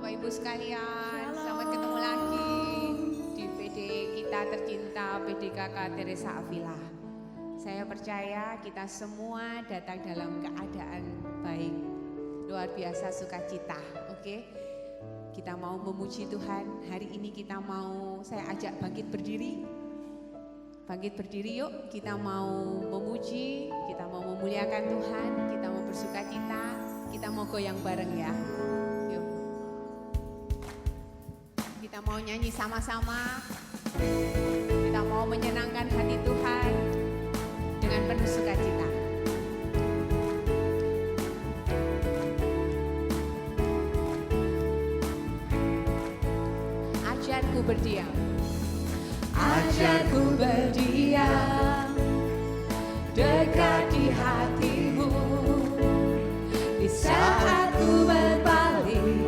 Bapak Ibu sekalian, selamat ketemu lagi di PD kita tercinta PDKK Teresa Avila. Saya percaya kita semua datang dalam keadaan baik, luar biasa sukacita, oke? Kita mau memuji Tuhan, hari ini kita mau, saya ajak bangkit berdiri. Bangkit berdiri yuk, kita mau memuji, kita mau memuliakan Tuhan, kita mau bersukacita, kita mau goyang bareng ya. Yuk. Kita mau nyanyi sama-sama, kita mau menyenangkan hati Tuhan dengan penuh sukacita. Ajarku berdiam. Ajarku berdiam dekat di hatimu, di saat ku berbalik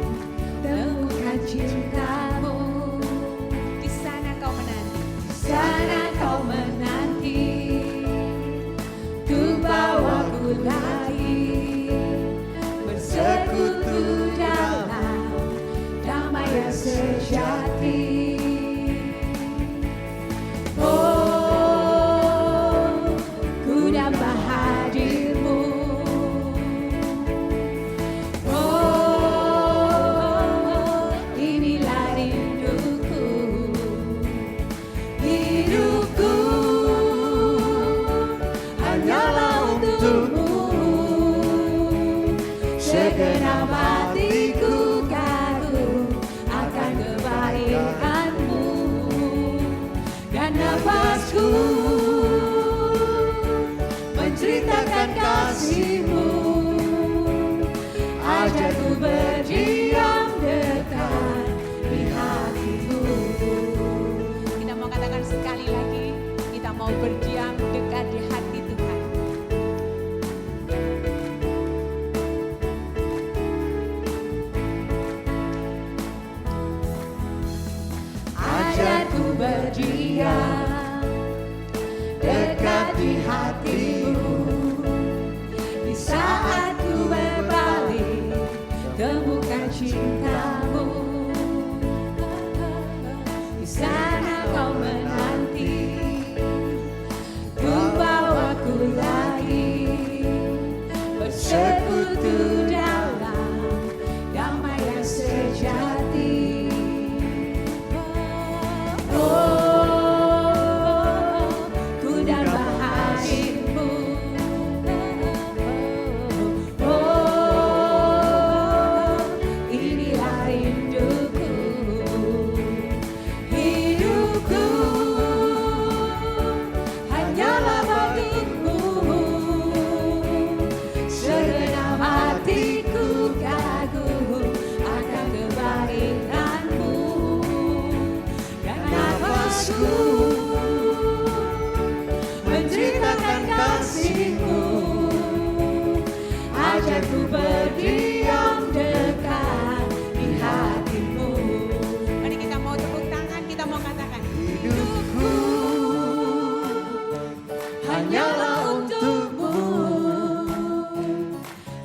temukan cintamu. Di sana kau menanti, di sana kau menanti, ku bawa ku lagi bersekutu dalam damai yang sejati. Segenap hatiku kagum akan kebaikanmu, dan nafasku menceritakan kasihmu. Ajarku berdiam dekat di hatimu. Kita mau katakan sekali lagi, kita mau berdiam dekat di hati Tuhan. Ajarku berdiam dekat di hatimu, di saat ku berbalik temukan cintamu. Di sana kau menanti, ku bawa ku lagi bersekutu dalam damai yang sejati. Menceritakan kasihmu, ajarku berdiam dekat di hatimu. Mari kita mau tepuk tangan, kita mau katakan, hidupku hanyalah untukmu,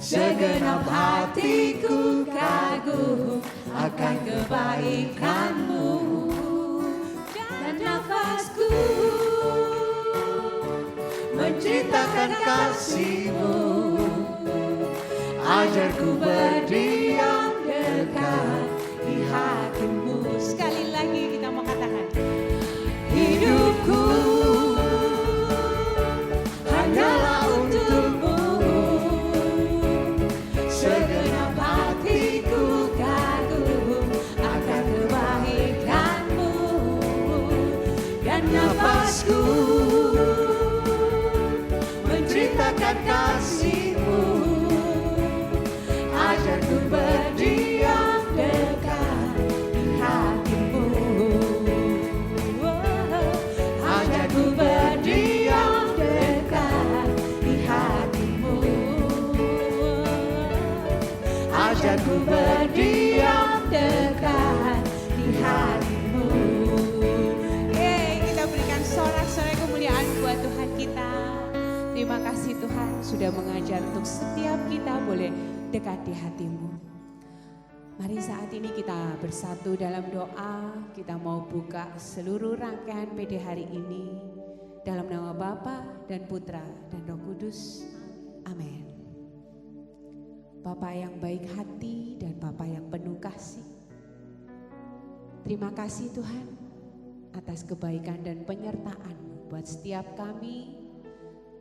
segenap hatiku kagum akan kebaikanmu, dan nafasku menceritakan kasihmu. Ajarku berdiam dekat di hatimu. Sekali lagi kita mau katakan, hidupku hanyalah untukmu, segenap hatiku kagum akan kebaikanmu, dan nafasku menceritakan kasihmu. Ajarku berdiam dekat di hatimu. Ajarku berdiam dekat di hatimu. Ajarku berdiam dekat di hatimu. Kita berikan sorak-sorai kemuliaan buat Tuhan kita. Terima kasih Tuhan sudah mengajar untuk setiap kita boleh dekat di hatimu. Mari saat ini kita bersatu dalam doa. Kita mau buka seluruh rangkaian PD hari ini dalam nama Bapa dan Putra dan Roh Kudus. Amin. Bapa yang baik hati dan Bapa yang penuh kasih, terima kasih Tuhan atas kebaikan dan penyertaan-Mu buat setiap kami,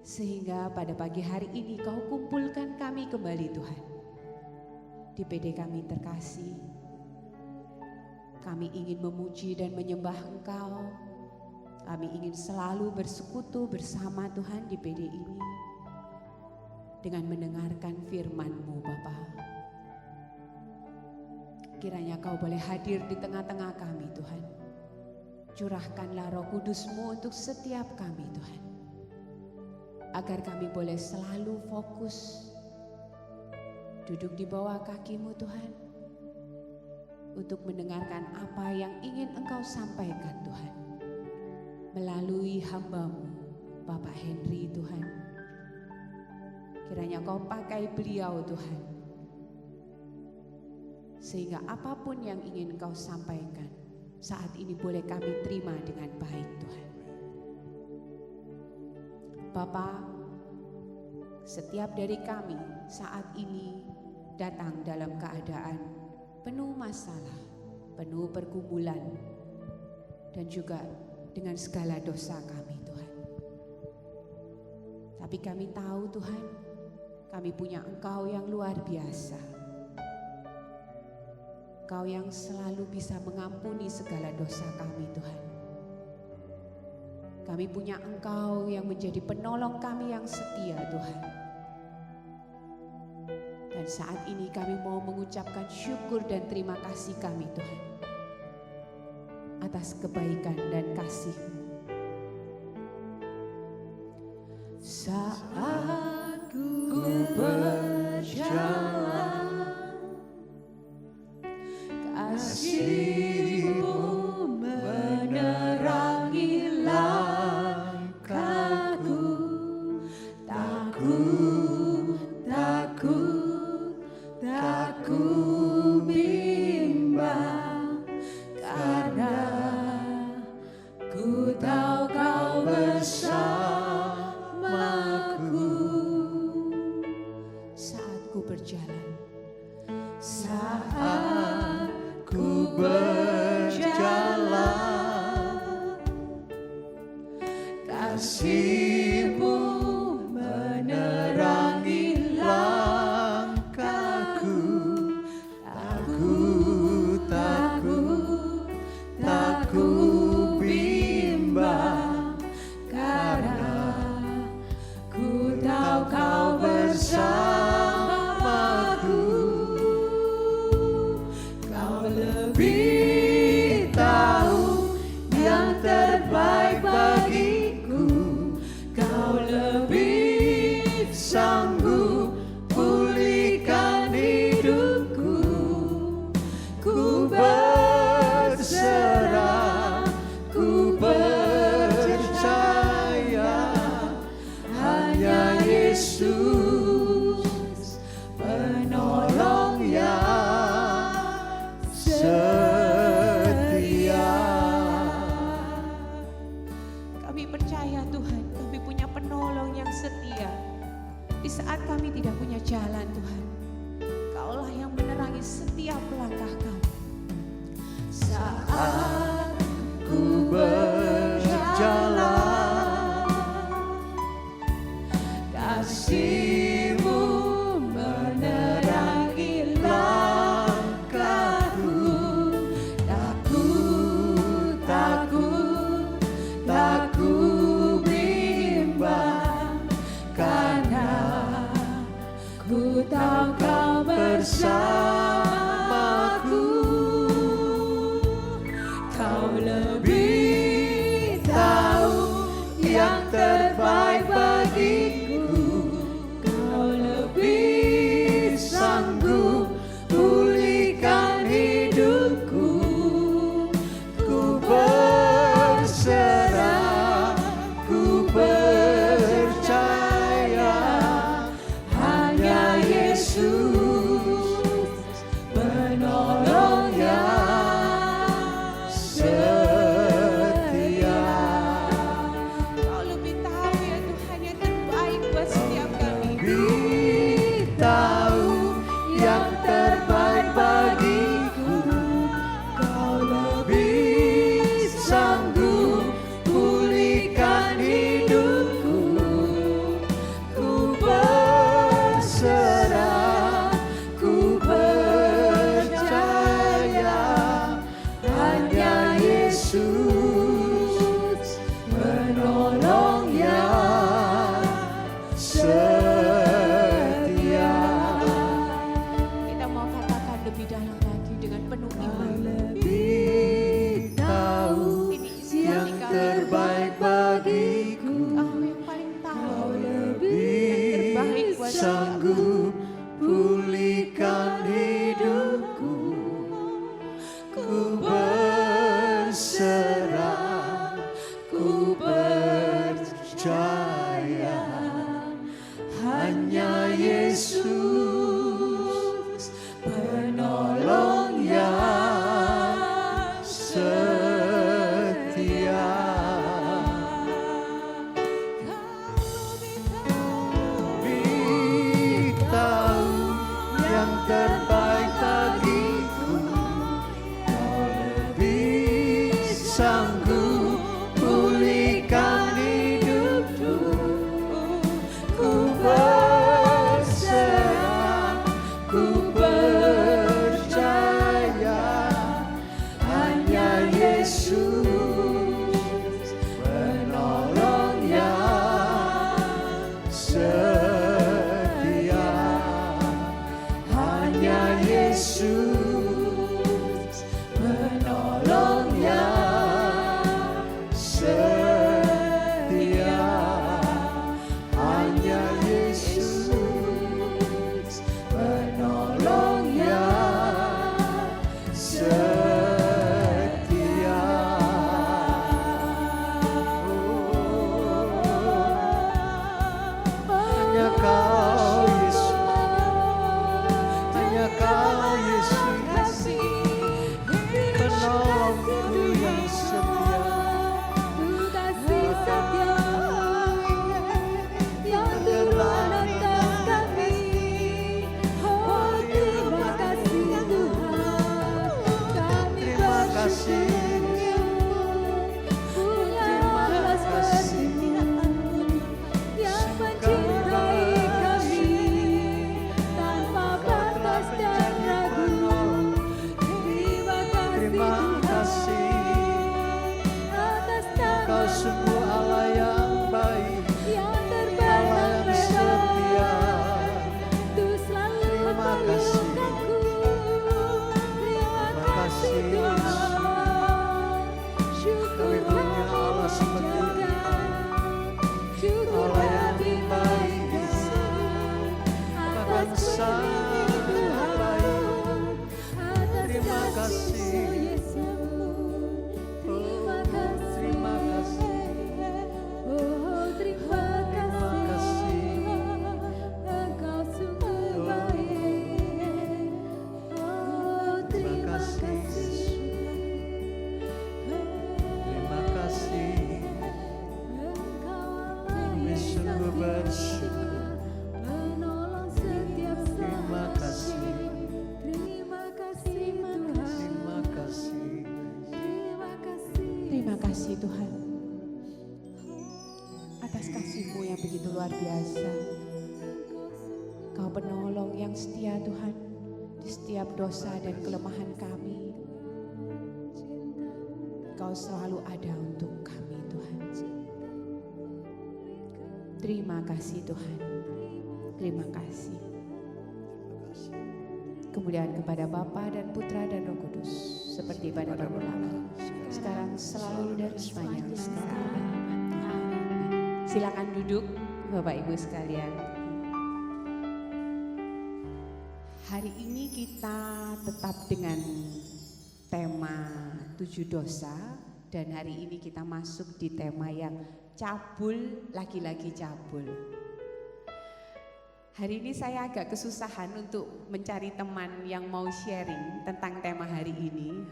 sehingga pada pagi hari ini Kau kumpulkan kami kembali Tuhan di PD kami terkasih. Kami ingin memuji dan menyembah Engkau. Kami ingin selalu bersekutu bersama Tuhan di PD ini dengan mendengarkan firman-Mu Bapa. Kiranya Kau boleh hadir di tengah-tengah kami Tuhan. Curahkanlah Roh Kudus-Mu untuk setiap kami Tuhan, agar kami boleh selalu fokus duduk di bawah kaki-Mu Tuhan, untuk mendengarkan apa yang ingin Engkau sampaikan Tuhan, melalui hamba-Mu Bapak Henry Tuhan. Kiranya Kau pakai beliau Tuhan, sehingga apapun yang ingin Kau sampaikan saat ini boleh kami terima dengan baik Tuhan. Bapa, setiap dari kami saat ini datang dalam keadaan penuh masalah, penuh pergumulan, dan juga dengan segala dosa kami Tuhan. Tapi kami tahu Tuhan, kami punya Engkau yang luar biasa. Engkau yang selalu bisa mengampuni segala dosa kami Tuhan. Kami punya Engkau yang menjadi penolong kami yang setia Tuhan. Dan saat ini kami mau mengucapkan syukur dan terima kasih kami Tuhan atas kebaikan dan kasih-Mu. Saat ku berjalan, kasih-Mu menerangi langkahku. Tak ku bimbang, karena ku tahu Kau bersamaku. Saat ku berjalan, kasih-Mu menerangi langkahku. Tak ku bimbang, karena ku tahu Kau bersamaku. Kau lebih tahu yang terbaik bagiku. Kau lebih sanggup pulihkan hidupku. Ku berserah, ku percaya, hanya Yesus penolong yang lebih dalam lagi dengan penuh iman. Lebih tahu yang terbaik bagiku. Kau yang paling tahu Lebih sanggup pulihkan hidupku. Ku berserah, ku percaya hanya Yesus penolong yang setia. Lebih tahu yang terbaik bagiku. Kau lebih sanggup pulihkan hidupku. Ku berserah, ku percaya hanya Yesus penolong yang setia. Hanya Yesus penolong yang setia. Hanya Yesus penolong yang setia. Hanya Kau Yesus, hanya Kau Yesus penolongku yang setia. Terima kasih, terima kasih. Kau sungguh Allah yang baik, Allah yang setia. Terima kasih, terima kasih Yesus. Kami punya Allah seperti Engkau, Allah yang baik, bahkan sangat baik. Terima kasih, oh terima kasih, terima kasih. Terima kasih Yesus. Terima kasih. Kami sungguh bersyukur. Terima kasih. Terima kasih. Terima kasih Tuhan atas kasih-Mu yang begitu luar biasa. Kau penolong yang setia Tuhan di setiap dosa dan kelemahan kami. Kau selalu ada untuk kami Tuhan. Terima kasih Tuhan. Terima kasih. Kemuliaan kepada Bapa dan Putra dan Roh Kudus seperti pada permulaan, sekarang selalu dan sepanjang sekarang. Silakan duduk Bapak Ibu sekalian. Hari ini kita tetap dengan tema 7 dosa dan hari ini kita masuk di tema yang cabul, lagi-lagi cabul. Hari ini saya agak kesusahan untuk mencari teman yang mau sharing tentang tema hari ini.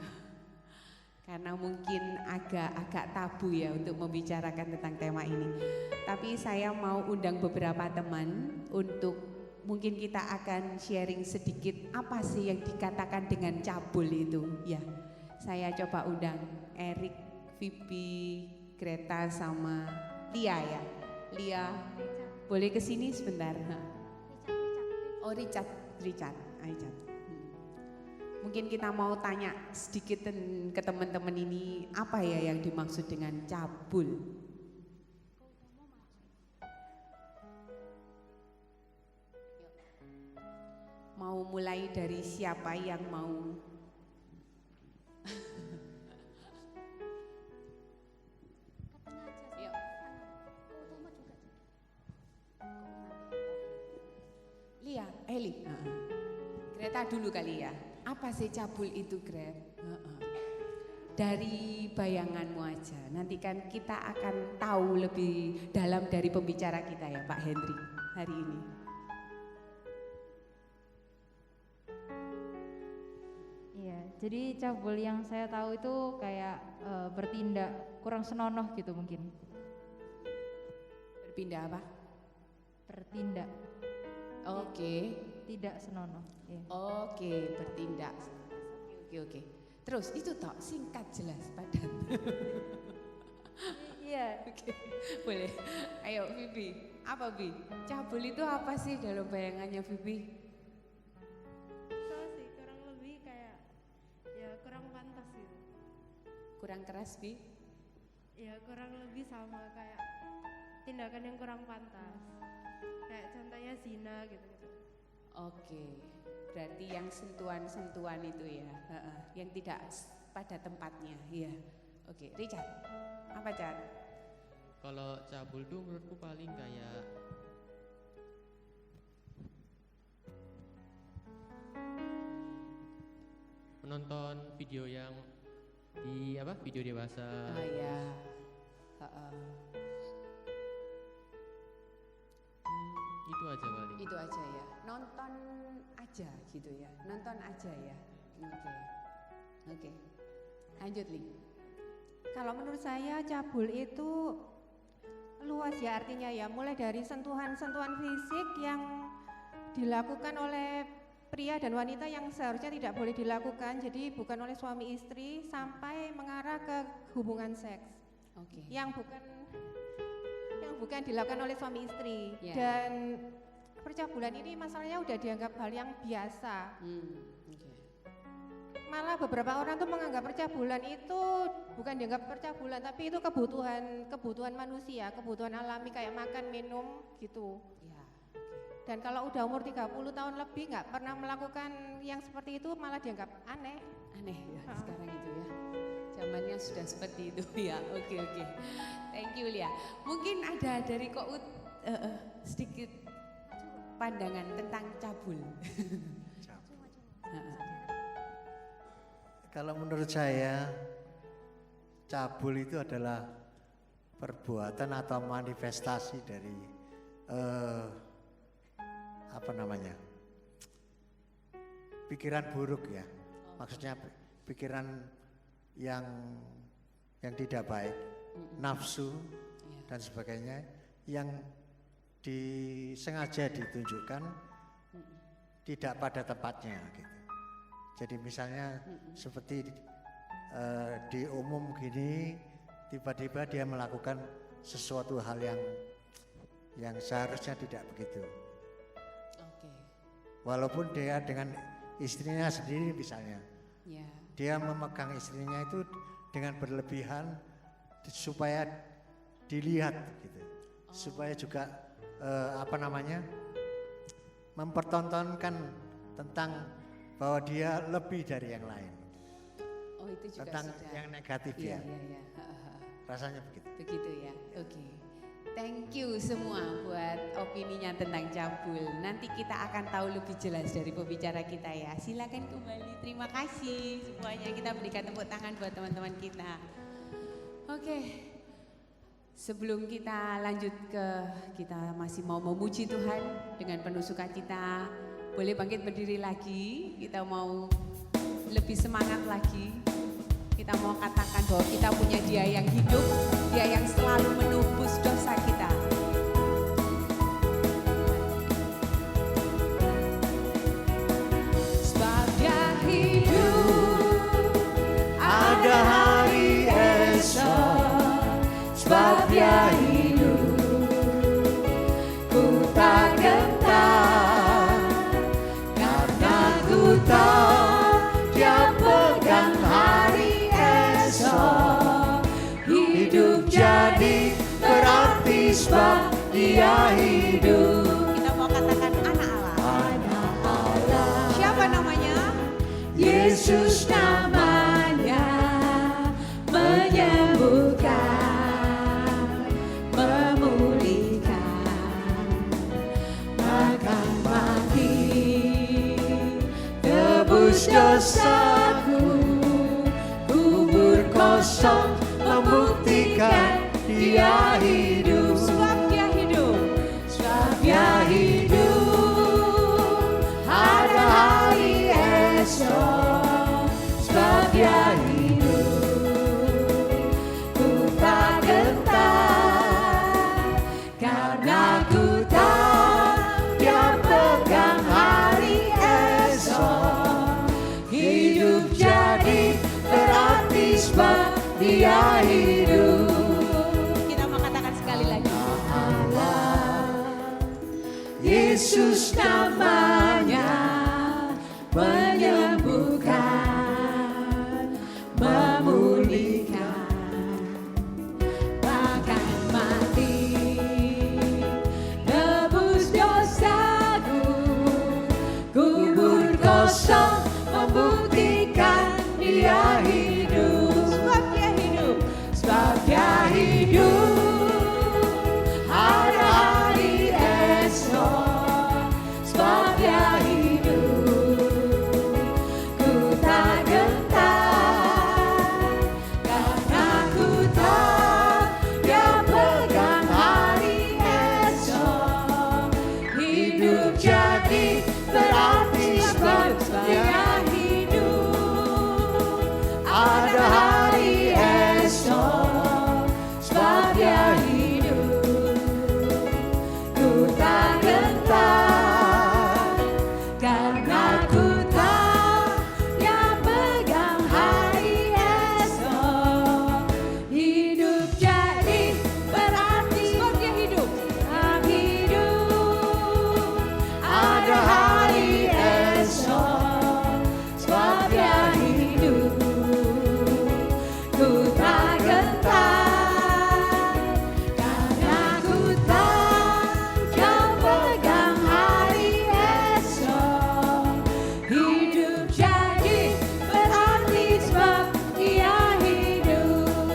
Karena mungkin agak tabu ya untuk membicarakan tentang tema ini. Tapi saya mau undang beberapa teman untuk mungkin kita akan sharing sedikit apa sih yang dikatakan dengan cabul itu. Ya, saya coba undang Erik, Vivi, Greta sama Lia ya. Lia, boleh kesini sebentar? Oh Richard. Mungkin kita mau tanya sedikit ke teman-teman ini apa ya yang dimaksud dengan cabul. Mau mau mulai dari siapa yang mau? Yuk. Lia, Eli. Greta dulu kali ya. Apa sih cabul itu, Gret? Dari bayanganmu aja. Nanti kan kita akan tahu lebih dalam dari pembicara kita ya, Pak Henry, hari ini. Iya, jadi cabul yang saya tahu itu kayak bertindak kurang senonoh gitu mungkin. Berpindah apa? Bertindak Oke. tidak senonoh. Iya. Oke, bertindak. Oke. Terus itu toh singkat jelas padat. Iya. Oke, boleh. Ayo Vivi, apa Bi? Cabul itu apa sih dalam bayangannya Vivi? Sama sih, kurang lebih kayak ya kurang pantas gitu. Kurang keras Bi? Ya kurang lebih sama kayak tindakan yang kurang pantas. Kayak contohnya zina gitu. Oke, berarti yang sentuhan-sentuhan itu ya, yang tidak pada tempatnya, ya. Oke, Richard, apa Chad? Kalau cabul tuh menurutku paling kayak menonton video yang di apa? Video dewasa. Oh ya, Itu aja paling. itu aja ya. Nonton aja gitu ya, nonton aja ya. Oke. Lanjut Li. Kalau menurut saya cabul itu luas ya artinya ya, mulai dari sentuhan-sentuhan fisik yang dilakukan oleh pria dan wanita yang seharusnya tidak boleh dilakukan, jadi bukan oleh suami istri, sampai mengarah ke hubungan seks Oke. yang bukan dilakukan oleh suami istri. Ya. Dan percabulan ini masalahnya udah dianggap hal yang biasa. Oke. Malah beberapa orang tuh menganggap percabulan itu bukan dianggap percabulan, tapi itu kebutuhan manusia, kebutuhan alami kayak makan, minum gitu. Ya. Dan kalau udah umur 30 tahun lebih nggak pernah melakukan yang seperti itu malah dianggap aneh. Aneh ya sekarang itu ya. Zamannya sudah seperti itu ya. Oke. Thank you Lia. Mungkin ada dari Kout sedikit pandangan tentang cabul. Kalau menurut saya, cabul itu adalah perbuatan atau manifestasi dari pikiran buruk ya. Maksudnya pikiran yang tidak baik, nafsu dan sebagainya yang disengaja ditunjukkan tidak pada tempatnya gitu. Jadi misalnya seperti di umum gini, tiba-tiba dia melakukan sesuatu hal yang seharusnya tidak begitu. Oke. Walaupun dia dengan istrinya sendiri misalnya, Ya. dia memegang istrinya itu dengan berlebihan supaya dilihat gitu, supaya juga mempertontonkan tentang bahwa dia lebih dari yang lain, Oh itu juga tentang sudah. yang negatif Iya. ya. Rasanya begitu. Begitu ya. Oke. Thank you semua buat opininya tentang cabul. Nanti kita akan tahu lebih jelas dari pembicara kita ya. Silakan kembali. Terima kasih semuanya. Kita berikan tepuk tangan buat teman-teman kita. Oke. Sebelum kita lanjut kita masih mau memuji Tuhan dengan penuh sukacita. Boleh bangkit berdiri lagi. Kita mau lebih semangat lagi. Kita mau katakan bahwa kita punya Dia yang hidup, Dia yang selalu menebus dosa kita. Sebab Dia hidup, Ada hari esok, sebab dia hidup, ku tak gentar, karena ku tahu dia pegang hari esok. Hidup jadi berarti sebab dia hidup. kita mau katakan anak Allah. Anak Allah, Yesus namanya menyembuhkan, memulihkan, bahkan mati, tebus dosaku, kubur kosong membuktikan Dia hidup. Sebab Dia hidup, sebab Dia hidup. Ada hari esok, sebab Dia hidup. Ku tak gentar, karena ku tahu Dia pegang hari esok. Hidup jadi berarti sebab Dia hidup. Kita mau katakan sekali lagi. Yesus namanya menyembuhkan, memulihkan, bahkan mati, nebus dosaku, kubur kosong membuktikan Dia hidup. Sebab Dia hidup, sebab Dia hidup. Ada hari esok, sebab Dia hidup. Ku tak gentar, karena ku tahu Dia pegang hari esok. Hidup jadi berarti sebab Dia hidup. Ada hari esok, sebab Dia hidup. Ku tak gentar, karena ku tahu Dia pegang hari esok. Hidup jadi berarti sebab Dia hidup. Hidup, ada hari esok, sebab Dia hidup. Ku tak gentar, karena ku tahu Dia pegang hari esok. Hidup jadi berarti sebab Dia hidup.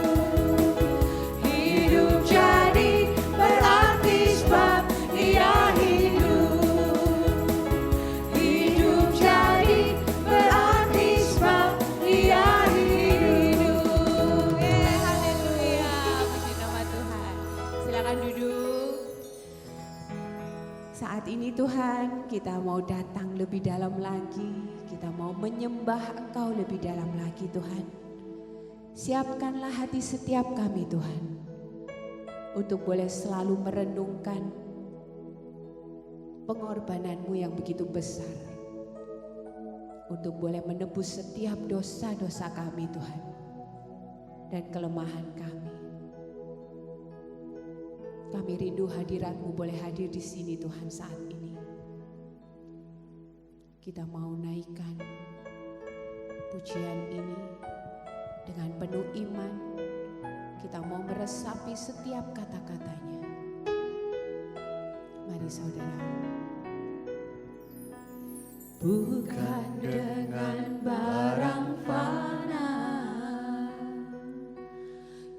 Hidup jadi berarti sebab Dia hidup. Hidup jadi berarti sebab Dia hidup. Haleluya, puji nama Tuhan. Silakan duduk. Saat ini Tuhan, kita mau datang lebih dalam lagi. Kita mau menyembah Engkau lebih dalam lagi Tuhan. Siapkanlah hati setiap kami Tuhan, untuk boleh selalu merenungkan pengorbanan-Mu yang begitu besar, untuk boleh menebus setiap dosa-dosa kami Tuhan, dan kelemahan kami. Kami rindu hadirat-Mu boleh hadir di sini Tuhan saat ini. Kita mau naikkan pujian ini dengan penuh iman. Kita mau meresapi setiap kata-katanya. Mari saudara. Bukan dengan barang fana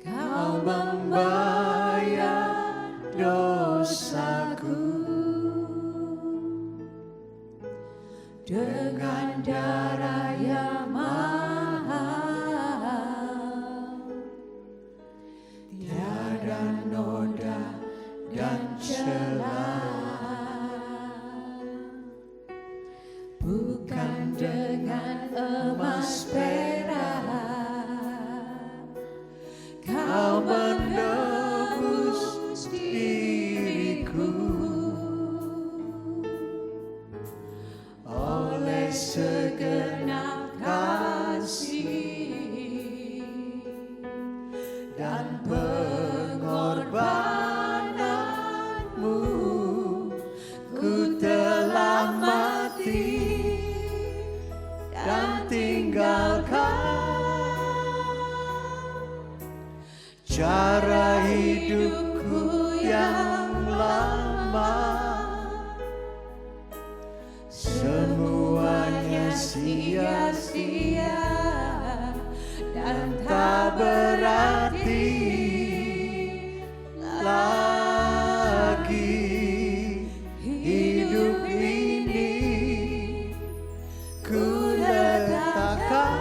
Kau membayar dosaku, dengan darah yang mahal, tiada noda dan celah. Bukan dengan emas perak Kau menebus diriku, oleh segenap kasih dan pengorbananmu. Ku telah mati dan tinggalkan cara hidupku yang lama. Semuanya sia-sia dan tak berarti lagi hidup ini ku letakkan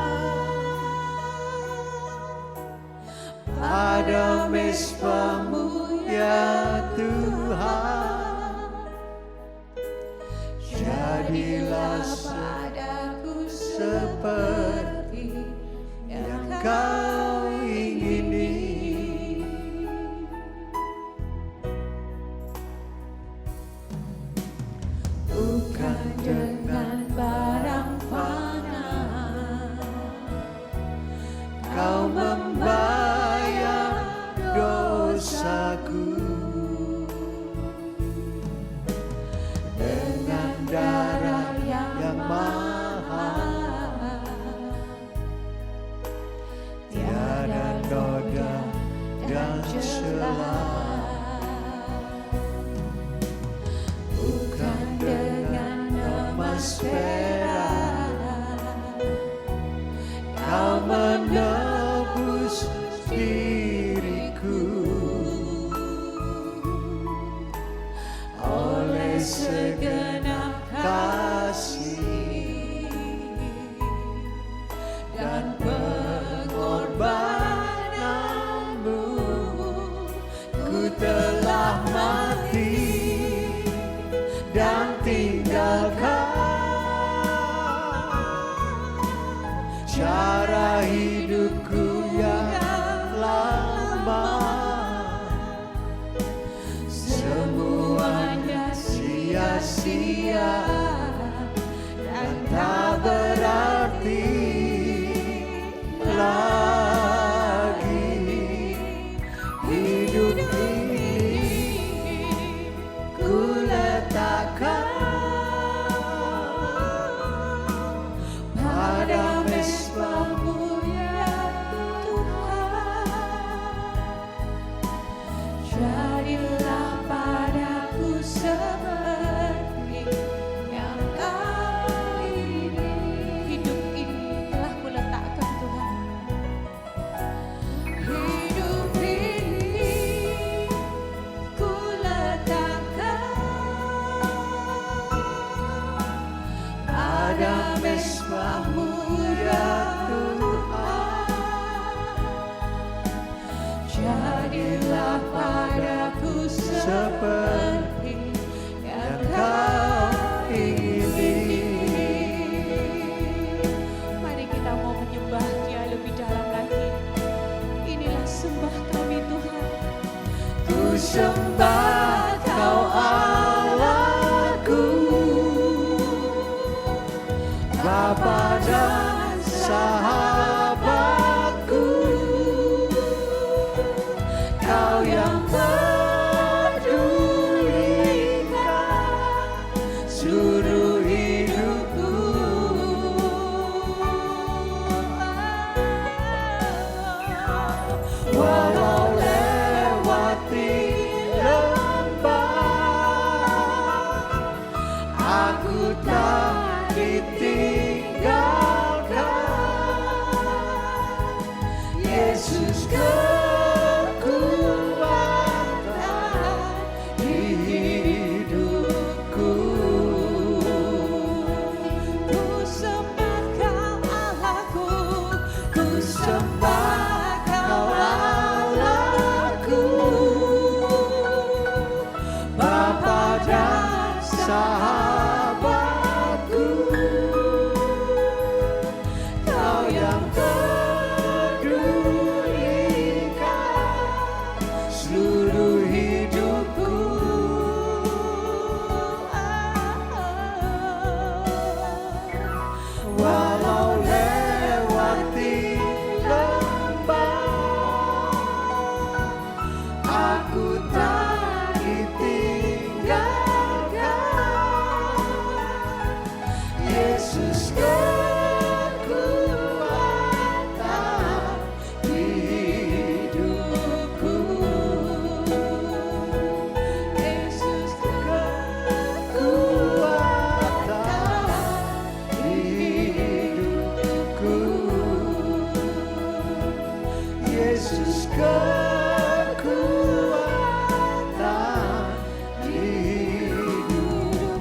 pada mesbah-Mu ya Tuhan. Jadilah padaku seperti yang Kau ingini. Bukan dengan barang fana Kau membayar dosaku, dengan darah yang mahal, tiada noda dan celah. Bukan dengan emas perak Kau menebus diriku, oleh segenap kasih dan pengorbananmu, ku telah mati dan tinggalkan cara hidupku yang lama. Semuanya sia-sia dan tak berarti lagi hidup ini ku letakkan pada mesbah-Mu ya Tuhan. Jadilah padaku seperti yang Kau ingini. Hidup ini telah kuletakkan Tuhan. Hidup ini kuletakkan pada mesbah-Mu ya Tuhan. Jadilah padaku seperti yang Kau ingini. Mari kita mau menyembah Dia lebih dalam lagi. Inilah sembah kami Tuhan. Ku sembah Kau Allahku, Bapa dan sahabatku, Kau yang pedulikan seluruh hidupku. Walau lewati kekuatan hidupku.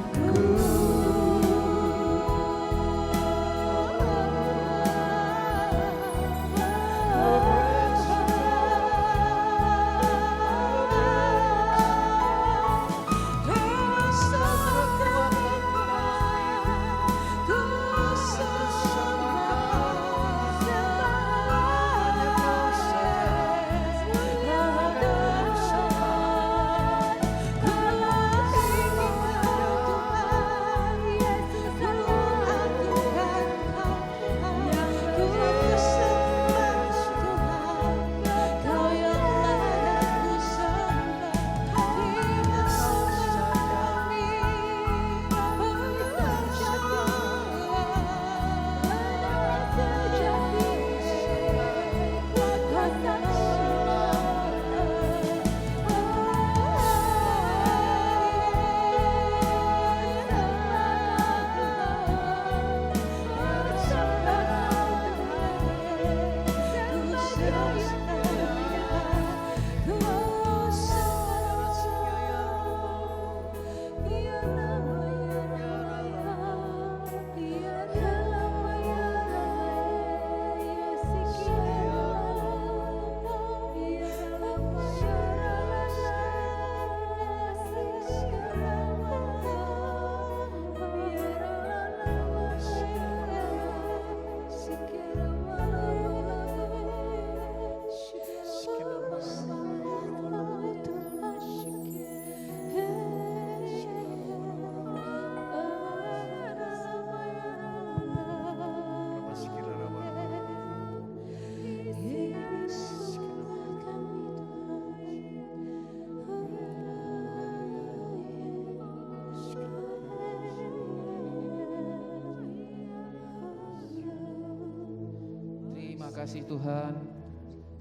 Terima kasih Tuhan,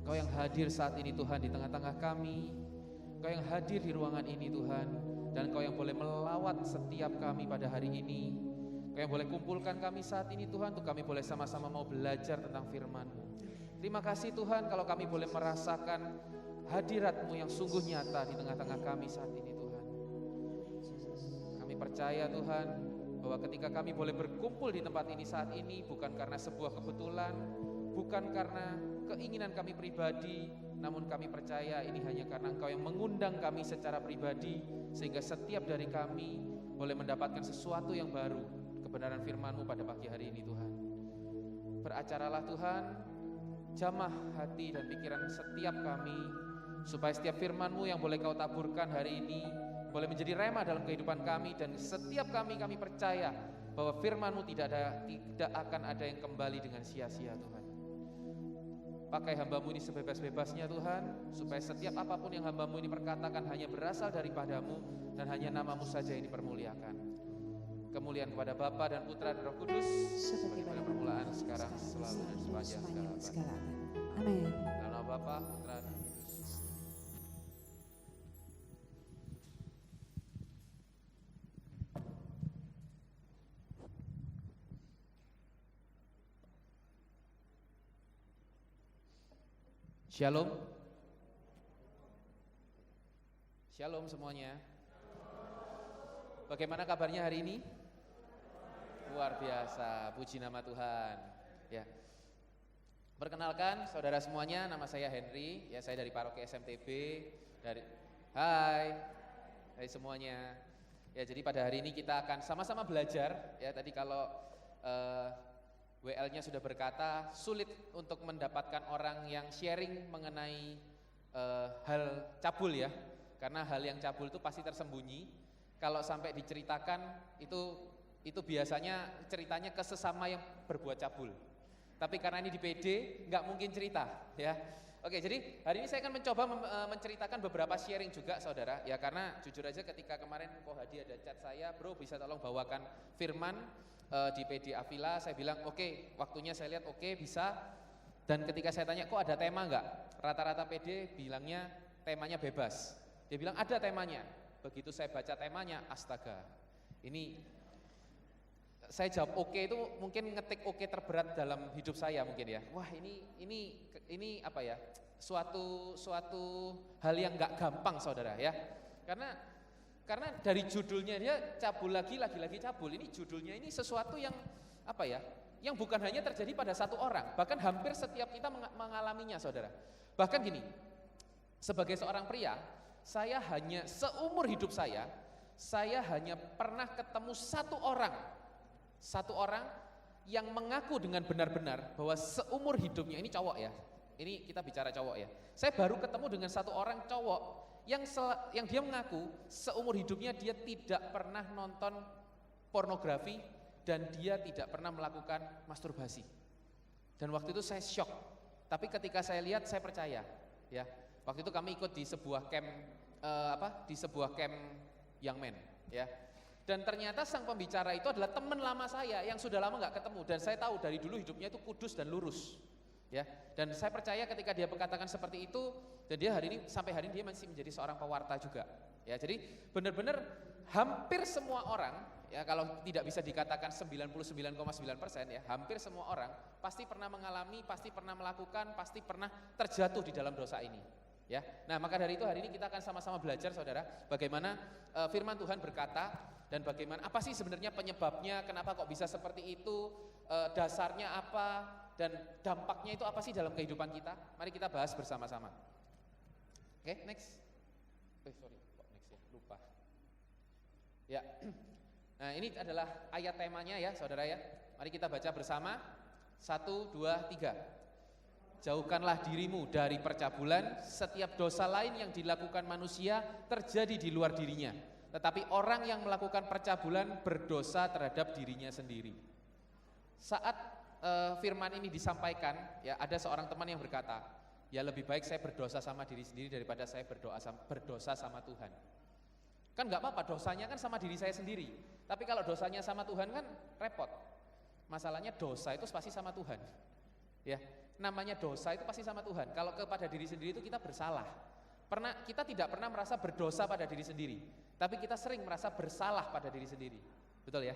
Kau yang hadir saat ini Tuhan di tengah-tengah kami, Kau yang hadir di ruangan ini Tuhan, dan Kau yang boleh melawat setiap kami pada hari ini. Kau yang boleh kumpulkan kami saat ini Tuhan, untuk kami boleh sama-sama mau belajar tentang firman-Mu. Terima kasih Tuhan kalau kami boleh merasakan hadirat-Mu yang sungguh nyata di tengah-tengah kami saat ini Tuhan. Kami percaya Tuhan, bahwa ketika kami boleh berkumpul di tempat ini saat ini, bukan karena sebuah kebetulan, bukan karena keinginan kami pribadi, namun kami percaya ini hanya karena Engkau yang mengundang kami secara pribadi, sehingga setiap dari kami boleh mendapatkan sesuatu yang baru, kebenaran firman-Mu pada pagi hari ini Tuhan. Beracaralah Tuhan, jamah hati dan pikiran setiap kami, supaya setiap firman-Mu yang boleh Kau taburkan hari ini boleh menjadi rema dalam kehidupan kami, dan setiap kami percaya bahwa firman-Mu tidak akan ada yang kembali dengan sia-sia Tuhan. Pakai hamba-Mu ini sebebas-bebasnya Tuhan, supaya setiap apapun yang hamba-Mu ini perkatakan hanya berasal daripada-Mu, dan hanya nama-Mu saja yang dipermuliakan. Kemuliaan kepada Bapa dan Putra dan Roh Kudus, seperti pada permulaan, sekarang, selalu dan sepanjang segala abad. Amin. Dalam nama Bapa, Putra dan Roh Kudus. Shalom. Shalom semuanya. Bagaimana kabarnya hari ini? Luar biasa, puji nama Tuhan. Ya. Perkenalkan saudara semuanya, nama saya Henry, ya saya dari Paroki SMTB, Hai semuanya. Ya, jadi pada hari ini kita akan sama-sama belajar, ya tadi kalau WL-nya sudah berkata sulit untuk mendapatkan orang yang sharing mengenai hal cabul ya, karena hal yang cabul itu pasti tersembunyi. Kalau sampai diceritakan itu biasanya ceritanya ke sesama yang berbuat cabul. Tapi karena ini di PD nggak mungkin cerita ya. Oke, jadi hari ini saya akan mencoba menceritakan beberapa sharing juga saudara ya, karena jujur aja ketika kemarin Ko Hadi ada chat saya, bro bisa tolong bawakan firman di PD Avila, saya bilang oke, waktunya saya lihat oke, bisa. Dan ketika saya tanya kok ada tema enggak, rata-rata PD bilangnya temanya bebas. Dia bilang ada temanya. Begitu saya baca temanya, astaga, ini saya jawab oke itu mungkin ngetik oke terberat dalam hidup saya mungkin ya. Wah ini apa ya, suatu hal yang nggak gampang saudara ya. Karena dari judulnya dia cabul lagi cabul. Ini judulnya ini sesuatu yang apa ya? Yang bukan hanya terjadi pada satu orang, bahkan hampir setiap kita mengalaminya saudara. Bahkan gini, sebagai seorang pria, saya hanya seumur hidup saya hanya pernah ketemu satu orang yang mengaku dengan benar-benar bahwa seumur hidupnya, ini cowok ya, ini kita bicara cowok ya, saya baru ketemu dengan satu orang cowok yang dia mengaku seumur hidupnya dia tidak pernah nonton pornografi dan dia tidak pernah melakukan masturbasi. Dan waktu itu saya shock, tapi ketika saya lihat saya percaya ya. Waktu itu kami ikut di sebuah camp Young Men ya. Dan ternyata sang pembicara itu adalah teman lama saya yang sudah lama nggak ketemu, dan saya tahu dari dulu hidupnya itu kudus dan lurus ya. Dan saya percaya ketika dia mengatakan seperti itu, dan dia sampai hari ini dia masih menjadi seorang pewarta juga ya. Jadi benar-benar hampir semua orang ya, kalau tidak bisa dikatakan 99,9% ya, hampir semua orang pasti pernah mengalami, pasti pernah melakukan, pasti pernah terjatuh di dalam dosa ini ya. Nah, maka dari itu hari ini kita akan sama-sama belajar saudara, bagaimana firman Tuhan berkata, dan bagaimana apa sih sebenarnya penyebabnya, kenapa kok bisa seperti itu, dasarnya apa, dan dampaknya itu apa sih dalam kehidupan kita. Mari kita bahas bersama-sama. Oke, next. Sorry, kok next ya, lupa ya. Nah, ini adalah ayat temanya ya saudara ya. Mari kita baca bersama. 1, 2, 3. Jauhkanlah dirimu dari percabulan. Setiap dosa lain yang dilakukan manusia terjadi di luar dirinya, tetapi orang yang melakukan percabulan berdosa terhadap dirinya sendiri. Saat firman ini disampaikan ya, ada seorang teman yang berkata, ya lebih baik saya berdosa sama diri sendiri daripada saya berdosa sama Tuhan. Kan nggak apa-apa, dosanya kan sama diri saya sendiri. Tapi kalau dosanya sama Tuhan kan repot. Masalahnya dosa itu pasti sama Tuhan. Ya, namanya dosa itu pasti sama Tuhan. Kalau kepada diri sendiri itu kita bersalah. Kita tidak pernah merasa berdosa pada diri sendiri, tapi kita sering merasa bersalah pada diri sendiri. Betul ya?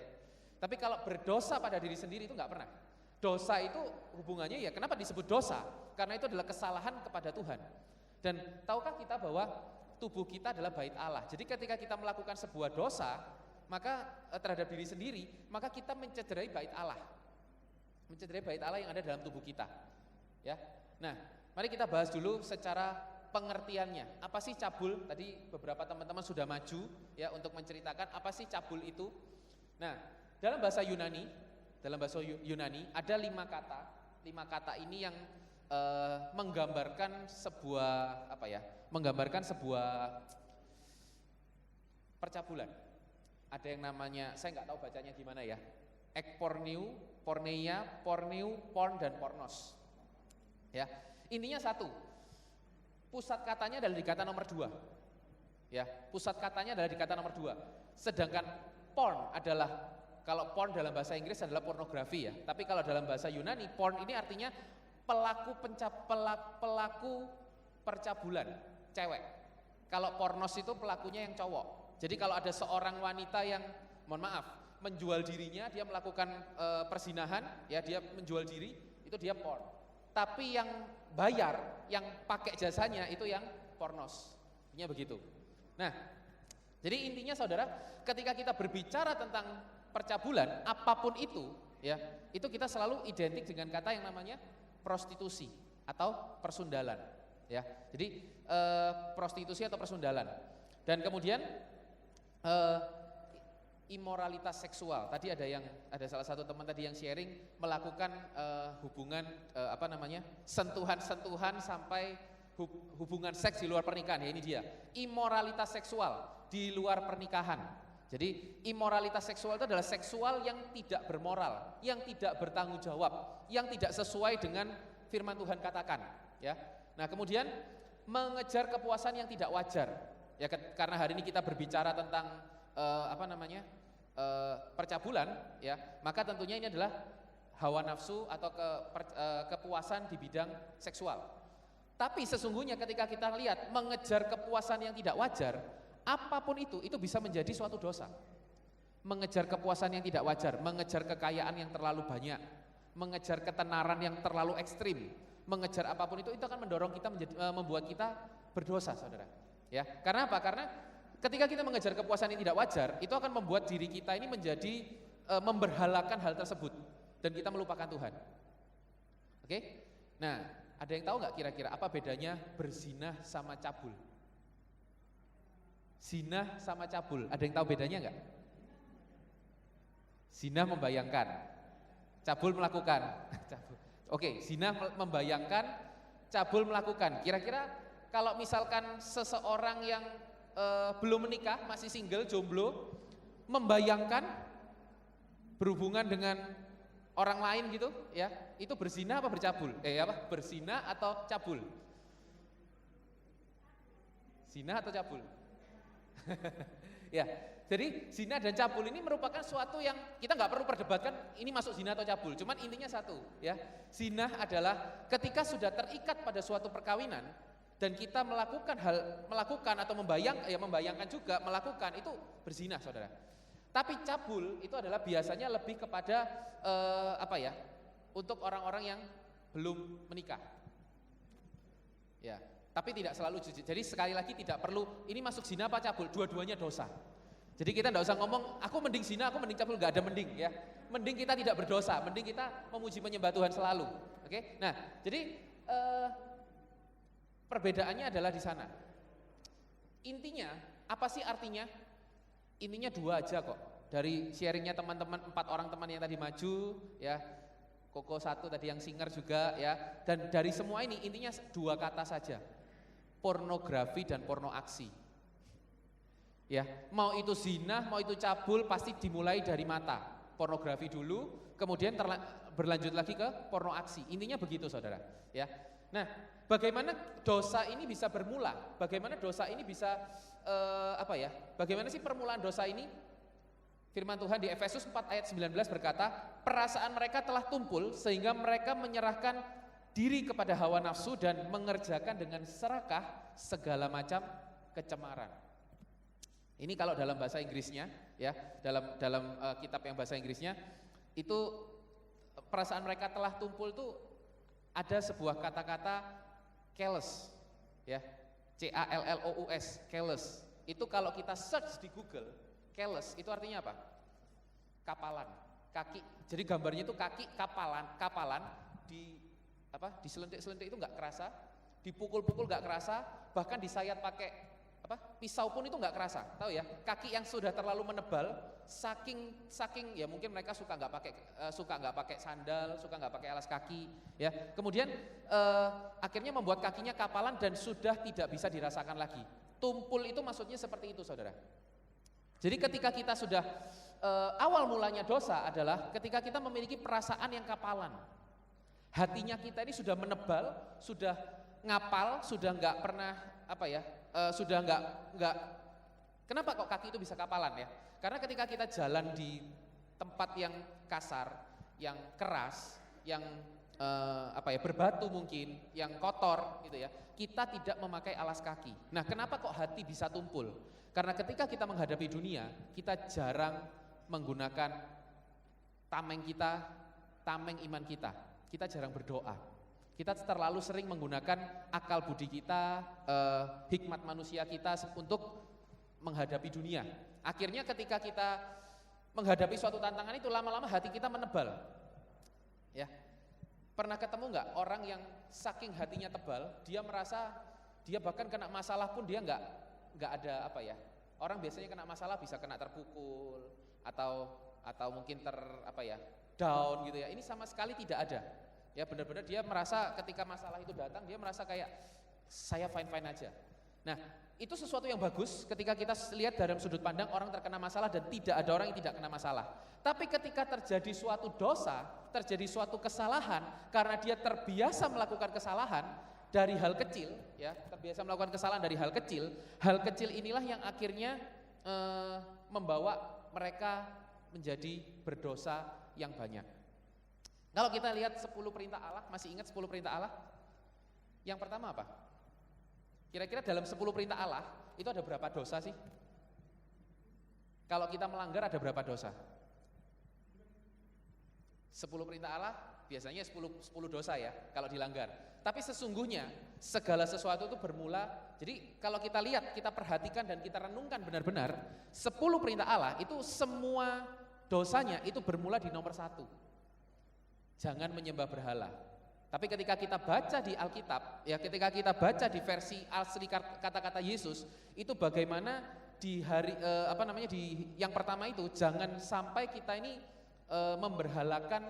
Tapi kalau berdosa pada diri sendiri itu nggak pernah. Dosa itu hubungannya ya, kenapa disebut dosa? Karena itu adalah kesalahan kepada Tuhan. Dan tahukah kita bahwa tubuh kita adalah bait Allah. Jadi ketika kita melakukan sebuah dosa, maka terhadap diri sendiri, maka kita mencederai bait Allah. Mencederai bait Allah yang ada dalam tubuh kita. Ya. Nah, mari kita bahas dulu secara pengertiannya. Apa sih cabul? Tadi beberapa teman-teman sudah maju ya untuk menceritakan apa sih cabul itu. Nah, dalam bahasa Yunani ada 5 kata. 5 kata ini yang menggambarkan sebuah percabulan. Ada yang namanya, saya nggak tahu bacanya gimana ya. Ekporneu, porneia, porneu, porn, dan pornos. Ya, intinya satu. Pusat katanya adalah di kata nomor 2. Ya, pusat katanya adalah di kata nomor 2. Sedangkan porn adalah, kalau porn dalam bahasa Inggris adalah pornografi ya. Tapi kalau dalam bahasa Yunani, porn ini artinya pelaku percabulan, cewek. Kalau pornos itu pelakunya yang cowok. Jadi kalau ada seorang wanita yang, mohon maaf, menjual dirinya, dia melakukan perzinahan, ya dia menjual diri, itu dia porn. Tapi yang bayar, yang pakai jasanya itu yang pornos. Intinya begitu. Nah, jadi intinya saudara, ketika kita berbicara tentang percabulan, apapun itu, ya, itu kita selalu identik dengan kata yang namanya prostitusi atau persundalan, ya. Jadi prostitusi atau persundalan. Dan kemudian imoralitas seksual. Tadi ada salah satu teman tadi yang sharing melakukan hubungan sentuhan-sentuhan sampai hubungan seks di luar pernikahan. Ya, ini dia. Imoralitas seksual di luar pernikahan. Jadi imoralitas seksual itu adalah seksual yang tidak bermoral, yang tidak bertanggung jawab, yang tidak sesuai dengan firman Tuhan katakan, ya. Nah, kemudian mengejar kepuasan yang tidak wajar. Ya, karena hari ini kita berbicara tentang percabulan, ya, maka tentunya ini adalah hawa nafsu atau kepuasan di bidang seksual. Tapi sesungguhnya ketika kita lihat mengejar kepuasan yang tidak wajar, apapun itu bisa menjadi suatu dosa. Mengejar kepuasan yang tidak wajar, mengejar kekayaan yang terlalu banyak, mengejar ketenaran yang terlalu ekstrim, mengejar apapun itu akan mendorong kita membuat kita berdosa, saudara. Ya, karena apa? Karena ketika kita mengejar kepuasan yang tidak wajar, itu akan membuat diri kita ini menjadi memberhalakan hal tersebut dan kita melupakan Tuhan. Oke? Nah, ada yang tahu nggak kira-kira apa bedanya berzinah sama cabul? Zina sama cabul, ada yang tahu bedanya nggak? Zina membayangkan, cabul melakukan. Oke, zina membayangkan, cabul melakukan. Kira-kira kalau misalkan seseorang yang belum menikah, masih single, jomblo, membayangkan berhubungan dengan orang lain gitu, ya, itu berzina apa bercabul? Berzina atau cabul? Zina atau cabul? Ya, jadi zina dan cabul ini merupakan suatu yang kita nggak perlu perdebatkan ini masuk zina atau cabul. Cuman intinya satu, ya. Zina adalah ketika sudah terikat pada suatu perkawinan dan kita melakukan atau membayangkan juga melakukan, itu berzina, saudara. Tapi cabul itu adalah biasanya lebih kepada untuk orang-orang yang belum menikah. Ya. Tapi tidak selalu jujur. Jadi sekali lagi tidak perlu ini masuk zina apa cabul, dua-duanya dosa. Jadi kita tidak usah ngomong aku mending zina, aku mending cabul, nggak ada mending, ya. Mending kita tidak berdosa, mending kita memuji menyembah Tuhan selalu. Oke? Nah, jadi perbedaannya adalah di sana. Intinya, apa sih artinya? Intinya dua aja kok. Dari sharingnya teman-teman, 4 orang teman yang tadi maju, ya. Koko 1 tadi yang singer juga, ya. Dan dari semua ini intinya 2 kata saja. Pornografi dan porno aksi. Ya, mau itu zina, mau itu cabul pasti dimulai dari mata. Pornografi dulu, kemudian berlanjut lagi ke porno aksi. Intinya begitu, saudara. Ya. Nah, bagaimana dosa ini bisa bermula? Bagaimana dosa ini bisa Bagaimana sih permulaan dosa ini? Firman Tuhan di Efesus 4 ayat 19 berkata, perasaan mereka telah tumpul sehingga mereka menyerahkan diri kepada hawa nafsu dan mengerjakan dengan serakah segala macam kecemaran. Ini kalau dalam bahasa Inggrisnya, ya, dalam kitab yang bahasa Inggrisnya itu perasaan mereka telah tumpul itu ada sebuah kata-kata callous, ya, C-A-L-L-O-U-S, callous. Itu kalau kita search di Google, callous itu artinya apa? Kapalan, kaki. Jadi gambarnya itu kaki kapalan diselentik-selentik itu nggak kerasa, dipukul-pukul nggak kerasa, bahkan disayat pakai pisau pun itu nggak kerasa, tahu ya? Kaki yang sudah terlalu menebal, saking ya mungkin mereka suka nggak pakai sandal, suka nggak pakai alas kaki, ya. Kemudian akhirnya membuat kakinya kapalan dan sudah tidak bisa dirasakan lagi. Tumpul itu maksudnya seperti itu, saudara. Jadi ketika kita sudah awal mulanya dosa adalah ketika kita memiliki perasaan yang kapalan. Hatinya kita ini sudah menebal, sudah ngapal, sudah nggak pernah sudah nggak. Kenapa kok kaki itu bisa kapalan, ya? Karena ketika kita jalan di tempat yang kasar, yang keras, yang berbatu mungkin, yang kotor, gitu ya, kita tidak memakai alas kaki. Nah, kenapa kok hati bisa tumpul? Karena ketika kita menghadapi dunia, kita jarang menggunakan tameng iman kita. Kita jarang berdoa. Kita terlalu sering menggunakan akal budi kita, hikmat manusia kita untuk menghadapi dunia. Akhirnya ketika kita menghadapi suatu tantangan itu lama-lama hati kita menebal. Ya. Pernah ketemu nggak orang yang saking hatinya tebal, dia merasa dia bahkan kena masalah pun dia nggak ada Orang biasanya kena masalah bisa kena terpukul atau mungkin down gitu ya. Ini sama sekali tidak ada. Ya, benar-benar dia merasa ketika masalah itu datang dia merasa kayak saya fine-fine aja. Nah, itu sesuatu yang bagus ketika kita lihat dalam sudut pandang orang terkena masalah dan tidak ada orang yang tidak kena masalah. Tapi ketika terjadi suatu dosa, terjadi suatu kesalahan karena dia terbiasa melakukan kesalahan dari hal kecil, ya, terbiasa melakukan kesalahan dari hal kecil inilah yang akhirnya membawa mereka menjadi berdosa yang banyak. Kalau kita lihat 10 perintah Allah, masih ingat 10 perintah Allah? Yang pertama apa? Kira-kira dalam 10 perintah Allah itu ada berapa dosa sih? Kalau kita melanggar ada berapa dosa? 10 perintah Allah biasanya 10 dosa ya kalau dilanggar. Tapi sesungguhnya segala sesuatu itu bermula, jadi kalau kita lihat, kita perhatikan dan kita renungkan benar-benar, 10 perintah Allah itu semua dosanya itu bermula di nomor 1. Jangan menyembah berhala. Tapi ketika kita baca di Alkitab, ya ketika kita baca di versi asli kata-kata Yesus, itu bagaimana di hari di yang pertama itu jangan sampai kita ini memberhalakan,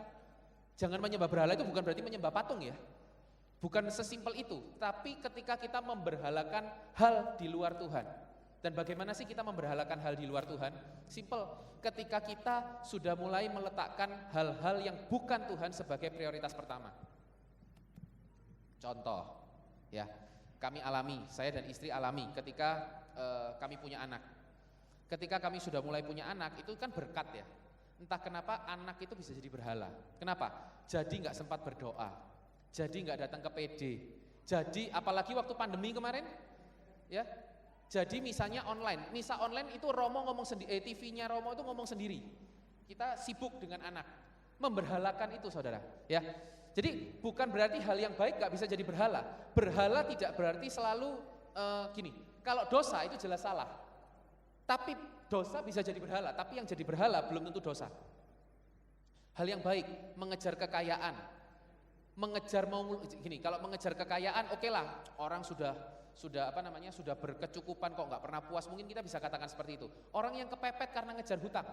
jangan menyembah berhala itu bukan berarti menyembah patung ya. Bukan sesimpel itu, tapi ketika kita memberhalakan hal di luar Tuhan. Dan bagaimana sih kita memberhalakan hal di luar Tuhan? Simple, ketika kita sudah mulai meletakkan hal-hal yang bukan Tuhan sebagai prioritas pertama. Contoh, ya, kami alami, saya dan istri alami ketika kami punya anak. Ketika kami sudah mulai punya anak, itu kan berkat ya. Entah kenapa anak itu bisa jadi berhala. Kenapa? Jadi nggak sempat berdoa. Jadi nggak datang ke PD. Jadi apalagi waktu pandemi kemarin, ya. Jadi misalnya online, misa online itu Romo ngomong sendiri, TV-nya Romo itu ngomong sendiri. Kita sibuk dengan anak, memberhalakan itu saudara, ya. Jadi bukan berarti hal yang baik nggak bisa jadi berhala. Berhala tidak berarti selalu gini. Kalau dosa itu jelas salah. Tapi dosa bisa jadi berhala. Tapi yang jadi berhala belum tentu dosa. Hal yang baik, mengejar kekayaan. Kalau mengejar kekayaan, oke lah, orang sudah berkecukupan kok nggak pernah puas, mungkin kita bisa katakan seperti itu. Orang yang kepepet karena ngejar hutang,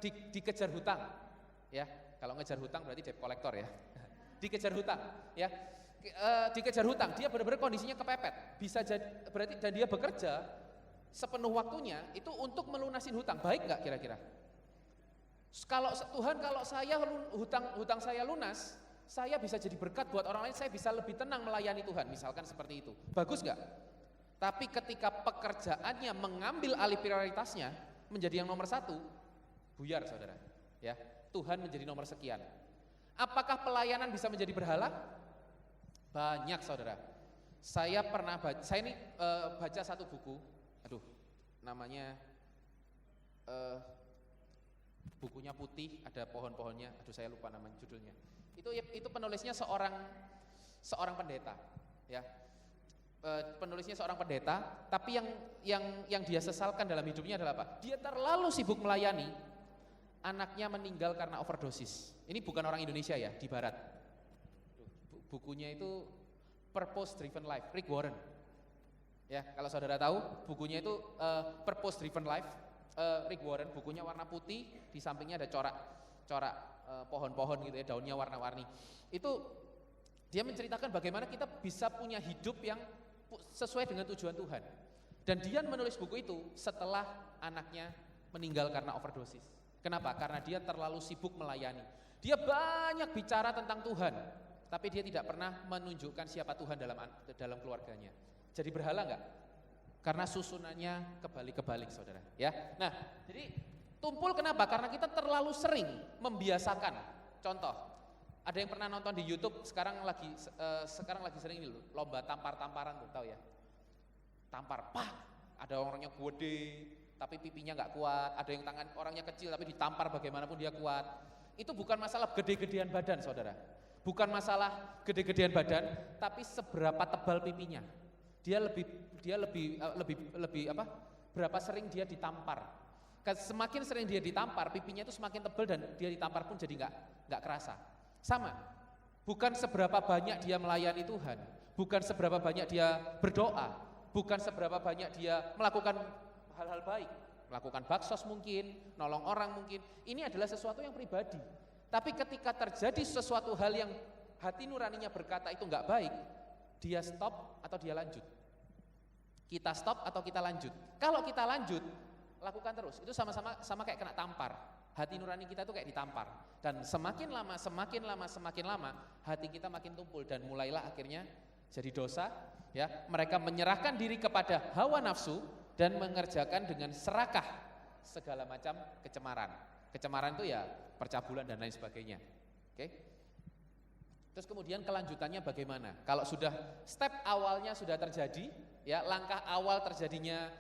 dikejar hutang, ya. Kalau ngejar hutang berarti debt collector ya. Dikejar hutang, ya. Dikejar hutang, dia benar-benar kondisinya kepepet, bisa jadi berarti, dan dia bekerja sepenuh waktunya itu untuk melunasin hutang, baik nggak kira-kira? Kalau Tuhan, kalau saya hutang saya lunas, saya bisa jadi berkat buat orang lain, saya bisa lebih tenang melayani Tuhan, misalkan seperti itu. Bagus nggak? Tapi ketika pekerjaannya mengambil alih prioritasnya menjadi yang nomor 1, buyar saudara. Ya, Tuhan menjadi nomor sekian. Apakah pelayanan bisa menjadi berhala? Banyak saudara. Saya pernah baca, baca satu buku, namanya bukunya putih, ada pohon-pohonnya, saya lupa nama judulnya. Itu penulisnya seorang pendeta, ya. Penulisnya seorang pendeta, tapi yang dia sesalkan dalam hidupnya adalah apa? Dia terlalu sibuk melayani, anaknya meninggal karena overdosis. Ini bukan orang Indonesia ya, di barat. Bukunya itu Purpose Driven Life, Rick Warren. Ya, kalau saudara tahu, bukunya itu Purpose Driven Life, Rick Warren, bukunya warna putih, di sampingnya ada corak pohon-pohon gitu ya, daunnya warna-warni. Itu dia menceritakan bagaimana kita bisa punya hidup yang sesuai dengan tujuan Tuhan. Dan dia menulis buku itu setelah anaknya meninggal karena overdosis. Kenapa? Karena dia terlalu sibuk melayani. Dia banyak bicara tentang Tuhan, tapi dia tidak pernah menunjukkan siapa Tuhan dalam keluarganya. Jadi berhala enggak? Karena susunannya kebalik-kebalik saudara, ya. Nah, jadi tumpul kenapa? Karena kita terlalu sering membiasakan. Contoh, ada yang pernah nonton di YouTube, sekarang lagi sering ini loh, lomba tampar-tamparan tuh, tahu ya? Tampar, pak, ada orangnya gede, tapi pipinya nggak kuat, ada yang tangan orangnya kecil tapi ditampar bagaimanapun dia kuat. Itu bukan masalah gede-gedean badan saudara, bukan masalah gede-gedean badan, tapi seberapa tebal pipinya. Dia lebih berapa sering dia ditampar. Semakin sering dia ditampar, pipinya itu semakin tebal dan dia ditampar pun jadi nggak kerasa. Sama, bukan seberapa banyak dia melayani Tuhan, bukan seberapa banyak dia berdoa, bukan seberapa banyak dia melakukan hal-hal baik, melakukan baksos mungkin, nolong orang mungkin. Ini adalah sesuatu yang pribadi. Tapi ketika terjadi sesuatu hal yang hati nuraninya berkata itu nggak baik, dia stop atau dia lanjut. Kita stop atau kita lanjut. Kalau kita lanjut, lakukan terus. Itu sama kayak kena tampar. Hati nurani kita itu kayak ditampar. Dan semakin lama, hati kita makin tumpul dan mulailah akhirnya jadi dosa. Ya, mereka menyerahkan diri kepada hawa nafsu dan mengerjakan dengan serakah segala macam kecemaran. Kecemaran itu ya percabulan dan lain sebagainya. Oke? Terus kemudian kelanjutannya bagaimana? Kalau sudah step awalnya sudah terjadi, ya langkah awal terjadinya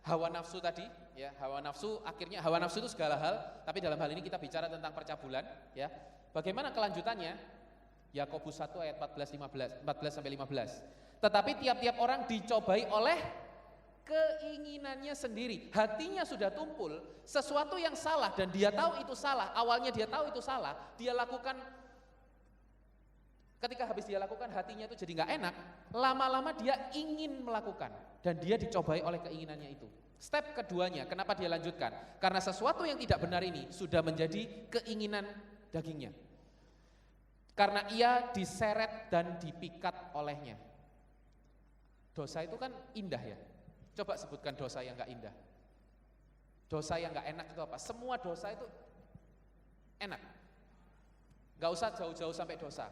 hawa nafsu tadi, ya, hawa nafsu akhirnya hawa nafsu itu segala hal, tapi dalam hal ini kita bicara tentang percabulan, ya. Bagaimana kelanjutannya? Yakobus 1 ayat 14 sampai 15. Tetapi tiap-tiap orang dicobai oleh keinginannya sendiri. Hatinya sudah tumpul, sesuatu yang salah dan dia tahu itu salah. Awalnya dia tahu itu salah, dia lakukan. Ketika habis dia lakukan, hatinya itu jadi nggak enak. Lama-lama dia ingin melakukan dan dia dicobai oleh keinginannya itu. Step keduanya, kenapa dia lanjutkan? Karena sesuatu yang tidak benar ini sudah menjadi keinginan dagingnya. Karena ia diseret dan dipikat olehnya. Dosa itu kan indah ya. Coba sebutkan dosa yang nggak indah. Dosa yang nggak enak itu apa? Semua dosa itu enak. Nggak usah jauh-jauh sampai dosa.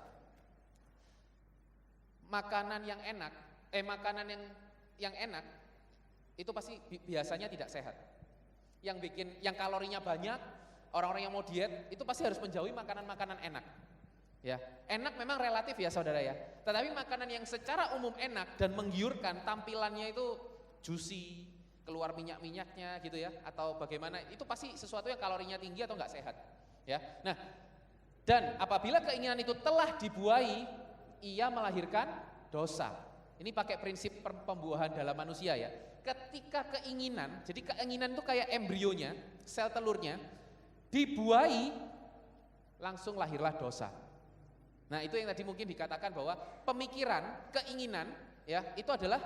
Makanan yang enak, makanan yang enak itu pasti biasanya tidak sehat. Yang kalorinya banyak, orang-orang yang mau diet itu pasti harus menjauhi makanan-makanan enak. Ya, enak memang relatif ya saudara ya. Tetapi makanan yang secara umum enak dan menggiurkan, tampilannya itu juicy, keluar minyak-minyaknya gitu ya, atau bagaimana, itu pasti sesuatu yang kalorinya tinggi atau enggak sehat. Ya, nah, dan apabila keinginan itu telah dibuai, ia melahirkan dosa. Ini pakai prinsip pembuahan dalam manusia ya. Ketika keinginan, jadi keinginan itu kayak embrionya, sel telurnya, dibuai, langsung lahirlah dosa. Nah itu yang tadi mungkin dikatakan bahwa pemikiran, keinginan ya itu adalah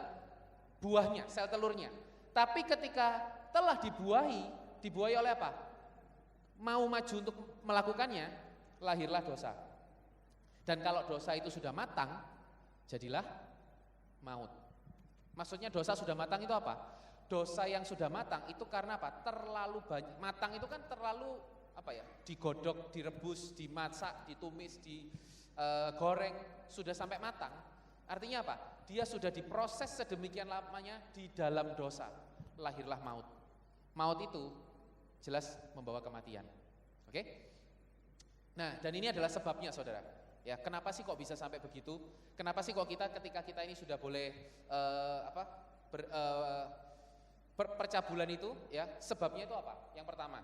buahnya, sel telurnya. Tapi ketika telah dibuahi oleh apa? Mau maju untuk melakukannya, lahirlah dosa. Dan kalau dosa itu sudah matang, jadilah maut. Maksudnya dosa sudah matang itu apa? Dosa yang sudah matang itu karena apa? Terlalu banyak. Matang itu kan terlalu apa ya? Digodok, direbus, dimasak, ditumis, goreng, sudah sampai matang. Artinya apa? Dia sudah diproses sedemikian lamanya di dalam dosa. Lahirlah maut. Maut itu jelas membawa kematian. Oke? Nah, dan ini adalah sebabnya saudara. Ya, kenapa sih kok bisa sampai begitu? Kenapa sih kok ketika kita ini sudah boleh percabulan itu ya, sebabnya itu apa? Yang pertama,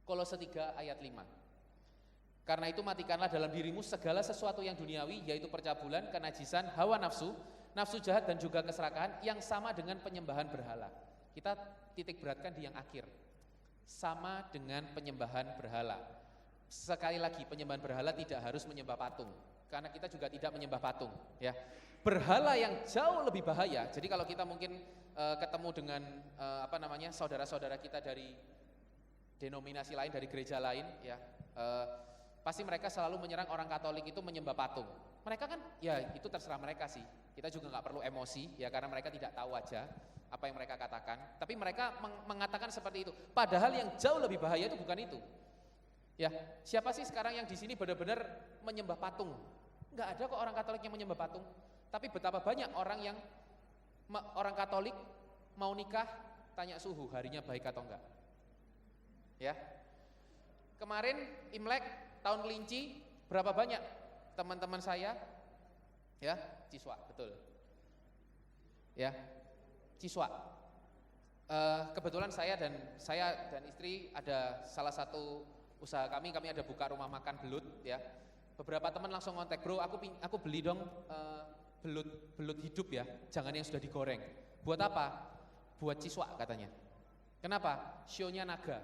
Kolose 3 ayat 5. Karena itu matikanlah dalam dirimu segala sesuatu yang duniawi, yaitu percabulan, kenajisan, hawa nafsu, nafsu jahat dan juga keserakahan yang sama dengan penyembahan berhala. Kita titik beratkan di yang akhir. Sama dengan penyembahan berhala. Sekali lagi, penyembahan berhala tidak harus menyembah patung, karena kita juga tidak menyembah patung ya. Berhala yang jauh lebih bahaya. Jadi kalau kita mungkin ketemu dengan saudara-saudara kita dari denominasi lain, dari gereja lain ya, pasti mereka selalu menyerang orang Katolik itu menyembah patung. Mereka kan ya itu terserah mereka sih, kita juga nggak perlu emosi ya, karena mereka tidak tahu aja apa yang mereka katakan. Tapi mereka mengatakan seperti itu, padahal yang jauh lebih bahaya itu bukan itu ya. Siapa sih sekarang yang di sini benar-benar menyembah patung? Nggak ada kok orang Katolik yang menyembah patung. Tapi betapa banyak orang Katolik mau nikah tanya suhu harinya baik atau enggak ya. Kemarin Imlek tahun kelinci, berapa banyak teman-teman saya ya, Ciswa, betul ya, Ciswa. Kebetulan saya dan istri ada salah satu usaha kami ada buka rumah makan belut ya. Beberapa teman langsung kontak, bro aku beli dong belut hidup ya, jangan yang sudah digoreng. Buat apa? Buat Ciswa katanya. Kenapa? Sionya naga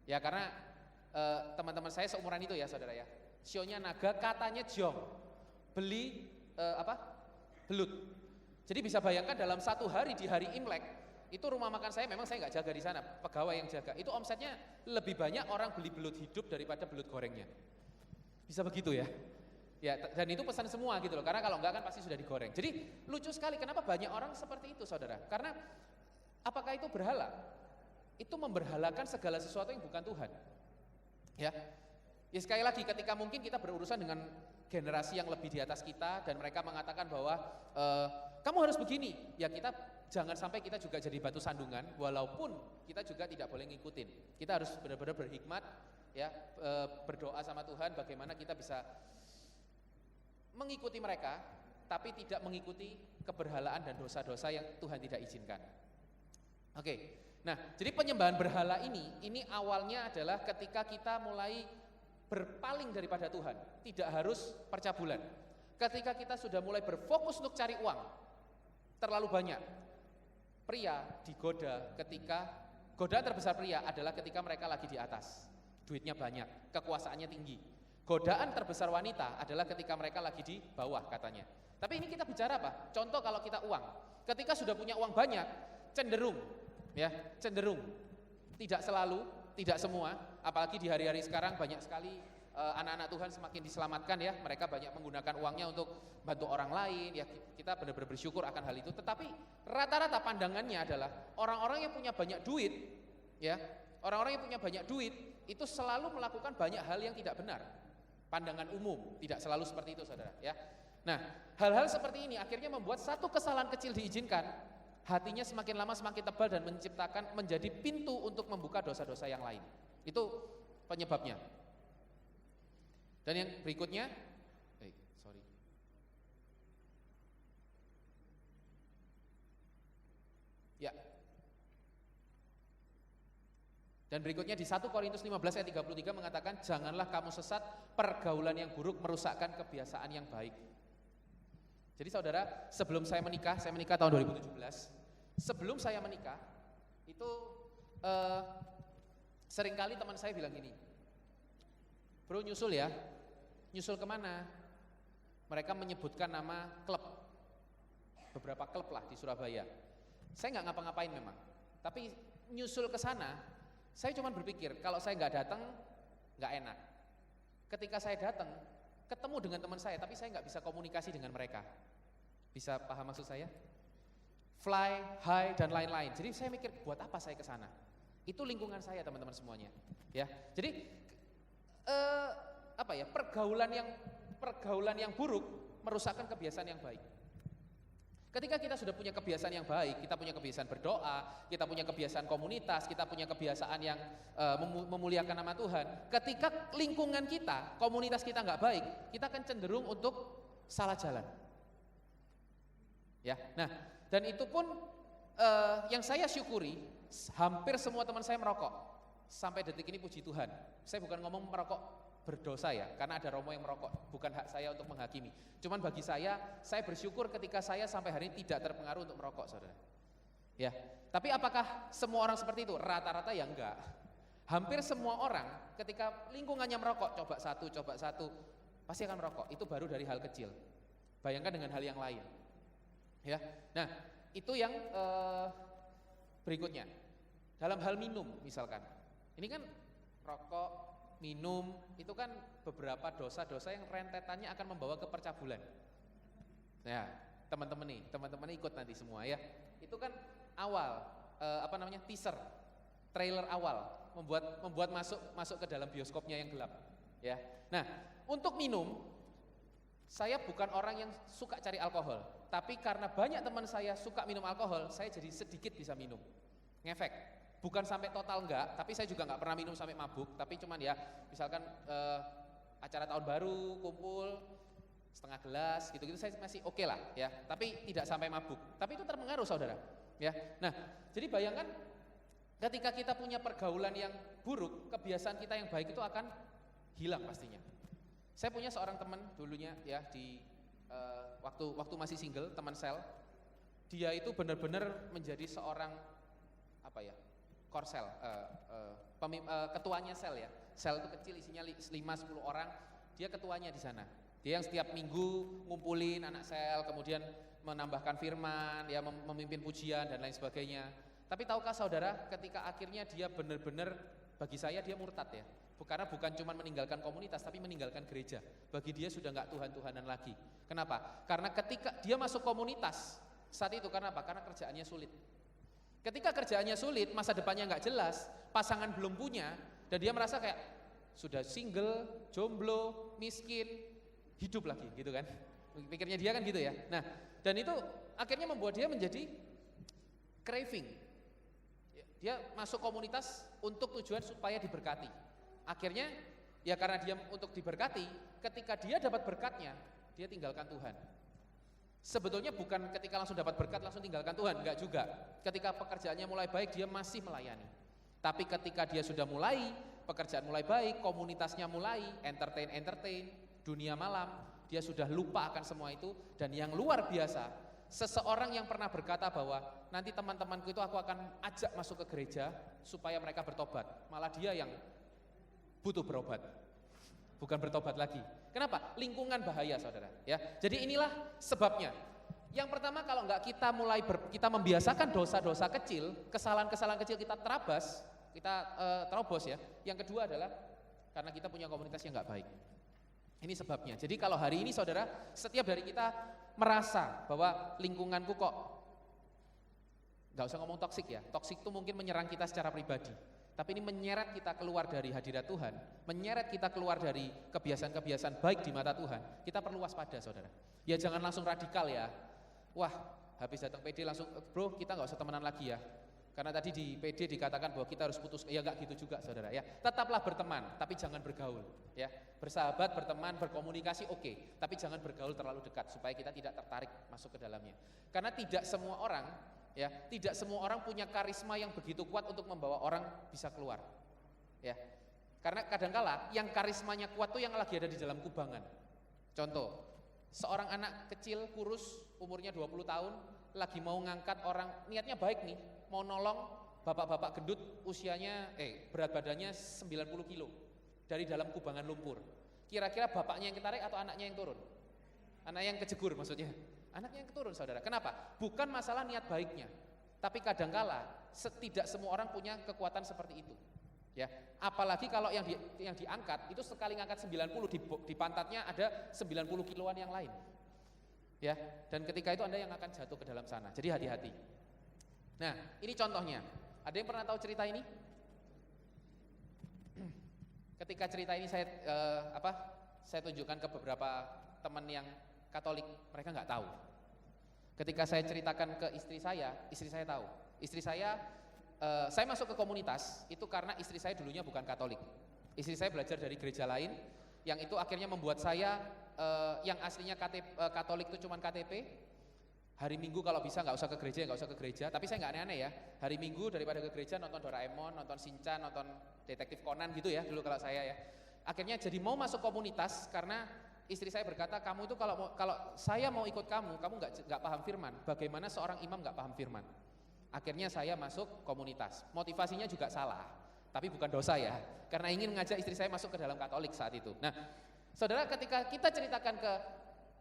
ya, karena teman-teman saya seumuran itu ya saudara ya, sionya naga katanya jong, beli belut. Jadi bisa bayangkan dalam satu hari, di hari Imlek itu rumah makan saya, memang saya nggak jaga di sana, pegawai yang jaga, itu omsetnya lebih banyak orang beli belut hidup daripada belut gorengnya. Bisa begitu ya. Ya, dan itu pesan semua gitu loh, karena kalau enggak kan pasti sudah digoreng. Jadi lucu sekali, kenapa banyak orang seperti itu saudara? Karena apakah itu berhala? Itu memberhalakan segala sesuatu yang bukan Tuhan. Ya sekali lagi, ketika mungkin kita berurusan dengan generasi yang lebih di atas kita dan mereka mengatakan bahwa kamu harus begini, ya kita jangan sampai kita juga jadi batu sandungan, walaupun kita juga tidak boleh ngikutin. Kita harus benar-benar berhikmat ya, berdoa sama Tuhan bagaimana kita bisa mengikuti mereka, tapi tidak mengikuti keberhalaan dan dosa-dosa yang Tuhan tidak izinkan. Oke. Nah, jadi penyembahan berhala ini awalnya adalah ketika kita mulai berpaling daripada Tuhan, tidak harus percabulan. Ketika kita sudah mulai berfokus untuk cari uang, terlalu banyak. Pria digoda ketika, godaan terbesar pria adalah ketika mereka lagi di atas, duitnya banyak, kekuasaannya tinggi. Godaan terbesar wanita adalah ketika mereka lagi di bawah katanya. Tapi ini kita bicara apa? Contoh kalau kita uang, ketika sudah punya uang banyak, cenderung, tidak selalu, tidak semua, apalagi di hari-hari sekarang banyak sekali anak-anak Tuhan semakin diselamatkan ya, mereka banyak menggunakan uangnya untuk bantu orang lain ya, kita benar-benar bersyukur akan hal itu. Tetapi rata-rata pandangannya adalah orang-orang yang punya banyak duit ya, orang-orang yang punya banyak duit itu selalu melakukan banyak hal yang tidak benar. Pandangan umum tidak selalu seperti itu saudara ya. Nah, hal-hal seperti ini akhirnya membuat satu kesalahan kecil diizinkan, hatinya semakin lama semakin tebal dan menciptakan menjadi pintu untuk membuka dosa-dosa yang lain. Itu penyebabnya. Dan yang berikutnya, ya. Dan berikutnya di 1 Korintus 15 ayat 33 mengatakan, janganlah kamu sesat, pergaulan yang buruk merusakkan kebiasaan yang baik. Jadi saudara, sebelum saya menikah tahun 2017. Sebelum saya menikah, itu seringkali teman saya bilang gini, bro nyusul ya, nyusul kemana? Mereka menyebutkan nama klub, beberapa klub lah di Surabaya. Saya nggak ngapa-ngapain memang, tapi nyusul ke sana, saya cuma berpikir kalau saya nggak datang, nggak enak. Ketika saya datang, ketemu dengan teman saya, tapi saya nggak bisa komunikasi dengan mereka. Bisa paham maksud saya? Fly, high dan lain-lain. Jadi saya mikir buat apa saya ke sana? Itu lingkungan saya teman-teman semuanya. Ya, jadi pergaulan yang buruk merusakkan kebiasaan yang baik. Ketika kita sudah punya kebiasaan yang baik, kita punya kebiasaan berdoa, kita punya kebiasaan komunitas, kita punya kebiasaan yang memuliakan nama Tuhan. Ketika lingkungan kita, komunitas kita nggak baik, kita akan cenderung untuk salah jalan. Ya, nah, dan itu pun yang saya syukuri, hampir semua teman saya merokok. Sampai detik ini puji Tuhan. Saya bukan ngomong merokok berdosa ya, karena ada Romo yang merokok, bukan hak saya untuk menghakimi. Cuman bagi saya bersyukur ketika saya sampai hari ini tidak terpengaruh untuk merokok, saudara. Ya, tapi apakah semua orang seperti itu? Rata-rata ya enggak. Hampir semua orang ketika lingkungannya merokok, coba satu, pasti akan merokok. Itu baru dari hal kecil. Bayangkan dengan hal yang lain. Ya, nah itu yang berikutnya. Dalam hal minum misalkan, ini kan rokok, minum, itu kan beberapa dosa-dosa yang rentetannya akan membawa ke percabulan. Nah, teman-teman ikut nanti semua ya. Itu kan awal, teaser, trailer awal, membuat masuk ke dalam bioskopnya yang gelap. Ya, nah untuk minum, saya bukan orang yang suka cari alkohol, tapi karena banyak teman saya suka minum alkohol, saya jadi sedikit bisa minum, ngefek. Bukan sampai total enggak, tapi saya juga enggak pernah minum sampai mabuk, tapi cuman ya misalkan acara tahun baru, kumpul setengah gelas gitu-gitu saya masih oke lah ya, tapi tidak sampai mabuk. Tapi itu terpengaruh saudara ya. Nah, jadi bayangkan ketika kita punya pergaulan yang buruk, kebiasaan kita yang baik itu akan hilang pastinya. Saya punya seorang teman dulunya ya di waktu masih single, teman sel. Dia itu benar-benar menjadi seorang korsel, ketuanya sel ya. Sel itu kecil isinya 5-10 orang, dia ketuanya di sana. Dia yang setiap minggu ngumpulin anak sel, kemudian menambahkan firman, ya memimpin pujian dan lain sebagainya. Tapi tahukah saudara, ketika akhirnya dia benar-benar, bagi saya dia murtad ya. Karena bukan cuma meninggalkan komunitas, tapi meninggalkan gereja. Bagi dia sudah nggak Tuhan-Tuhanan lagi. Kenapa? Karena ketika dia masuk komunitas saat itu, karena apa? Karena kerjaannya sulit. Ketika kerjaannya sulit, masa depannya nggak jelas, pasangan belum punya, dan dia merasa kayak sudah single, jomblo, miskin, hidup lagi gitu kan. Pikirnya dia kan gitu ya. Nah, dan itu akhirnya membuat dia menjadi craving. Dia masuk komunitas untuk tujuan supaya diberkati. Akhirnya ya karena dia untuk diberkati, ketika dia dapat berkatnya, dia tinggalkan Tuhan. Sebetulnya bukan ketika langsung dapat berkat langsung tinggalkan Tuhan, enggak juga. Ketika pekerjaannya mulai baik dia masih melayani. Tapi ketika dia sudah mulai, pekerjaan mulai baik, komunitasnya mulai entertain, dunia malam, dia sudah lupa akan semua itu. Dan yang luar biasa, seseorang yang pernah berkata bahwa nanti teman-temanku itu aku akan ajak masuk ke gereja supaya mereka bertobat. Malah dia yang butuh berobat, bukan bertobat lagi. Kenapa? Lingkungan bahaya, saudara. Ya, jadi inilah sebabnya. Yang pertama, kalau enggak kita kita membiasakan dosa-dosa kecil, kesalahan-kesalahan kecil kita terobos ya. Yang kedua adalah karena kita punya komunitas yang enggak baik. Ini sebabnya. Jadi kalau hari ini, saudara, setiap dari kita merasa bahwa lingkunganku kok, enggak usah ngomong toksik ya. Toksik itu mungkin menyerang kita secara pribadi. Tapi ini menyeret kita keluar dari hadirat Tuhan, menyeret kita keluar dari kebiasaan-kebiasaan baik di mata Tuhan. Kita perlu waspada, saudara. Ya jangan langsung radikal ya. Wah, habis datang PD langsung, bro kita nggak usah temenan lagi ya. Karena tadi di PD dikatakan bahwa kita harus putus. Ya nggak gitu juga, saudara ya. Tetaplah berteman, tapi jangan bergaul. Ya, bersahabat, berteman, berkomunikasi oke. Tapi jangan bergaul terlalu dekat supaya kita tidak tertarik masuk ke dalamnya. Karena tidak semua orang punya karisma yang begitu kuat untuk membawa orang bisa keluar. Ya. Karena kadangkala yang karismanya kuat tuh yang lagi ada di dalam kubangan. Contoh, seorang anak kecil kurus umurnya 20 tahun lagi mau ngangkat orang, niatnya baik nih, mau nolong bapak-bapak gendut usianya berat badannya 90 kilo dari dalam kubangan lumpur. Kira-kira bapaknya yang ketarik atau anaknya yang turun? Anak yang kejegur maksudnya. Anaknya yang keturun, saudara. Kenapa? Bukan masalah niat baiknya, tapi kadangkala tidak semua orang punya kekuatan seperti itu. Ya, apalagi kalau yang diangkat itu sekali ngangkat 90 di pantatnya ada 90 kiloan yang lain. Ya, dan ketika itu Anda yang akan jatuh ke dalam sana. Jadi hati-hati. Nah, ini contohnya. Ada yang pernah tahu cerita ini? Ketika cerita ini saya tunjukkan ke beberapa teman yang Katolik, mereka nggak tahu. Ketika saya ceritakan ke istri saya tahu. Istri saya masuk ke komunitas itu karena istri saya dulunya bukan Katolik. Istri saya belajar dari gereja lain, yang itu akhirnya membuat saya yang aslinya Katolik itu cuma KTP. Hari Minggu kalau bisa nggak usah ke gereja. Tapi saya nggak aneh-aneh ya. Hari Minggu daripada ke gereja nonton Doraemon, nonton Shinchan, nonton Detektif Conan gitu ya dulu kalau saya ya. Akhirnya jadi mau masuk komunitas karena istri saya berkata, kamu itu kalau saya mau ikut kamu nggak paham firman. Bagaimana seorang imam nggak paham firman? Akhirnya saya masuk komunitas. Motivasinya juga salah, tapi bukan dosa ya. Karena ingin mengajak istri saya masuk ke dalam Katolik saat itu. Nah, saudara, ketika kita ceritakan ke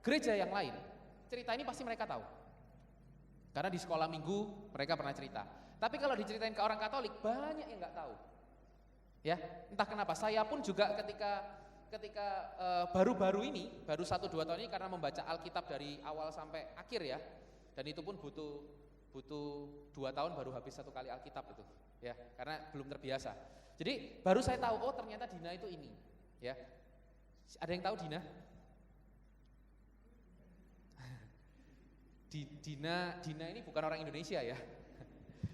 gereja yang lain, cerita ini pasti mereka tahu. Karena di sekolah minggu mereka pernah cerita. Tapi kalau diceritain ke orang Katolik, banyak yang nggak tahu. Ya, entah kenapa. Saya pun juga ketika baru-baru ini, baru 1-2 tahun ini karena membaca Alkitab dari awal sampai akhir ya, dan itu pun butuh 2 tahun baru habis 1 kali Alkitab itu, ya, karena belum terbiasa. Jadi baru saya tahu, oh ternyata Dina itu ini, ya. Ada yang tahu Dina? Dina ini bukan orang Indonesia ya.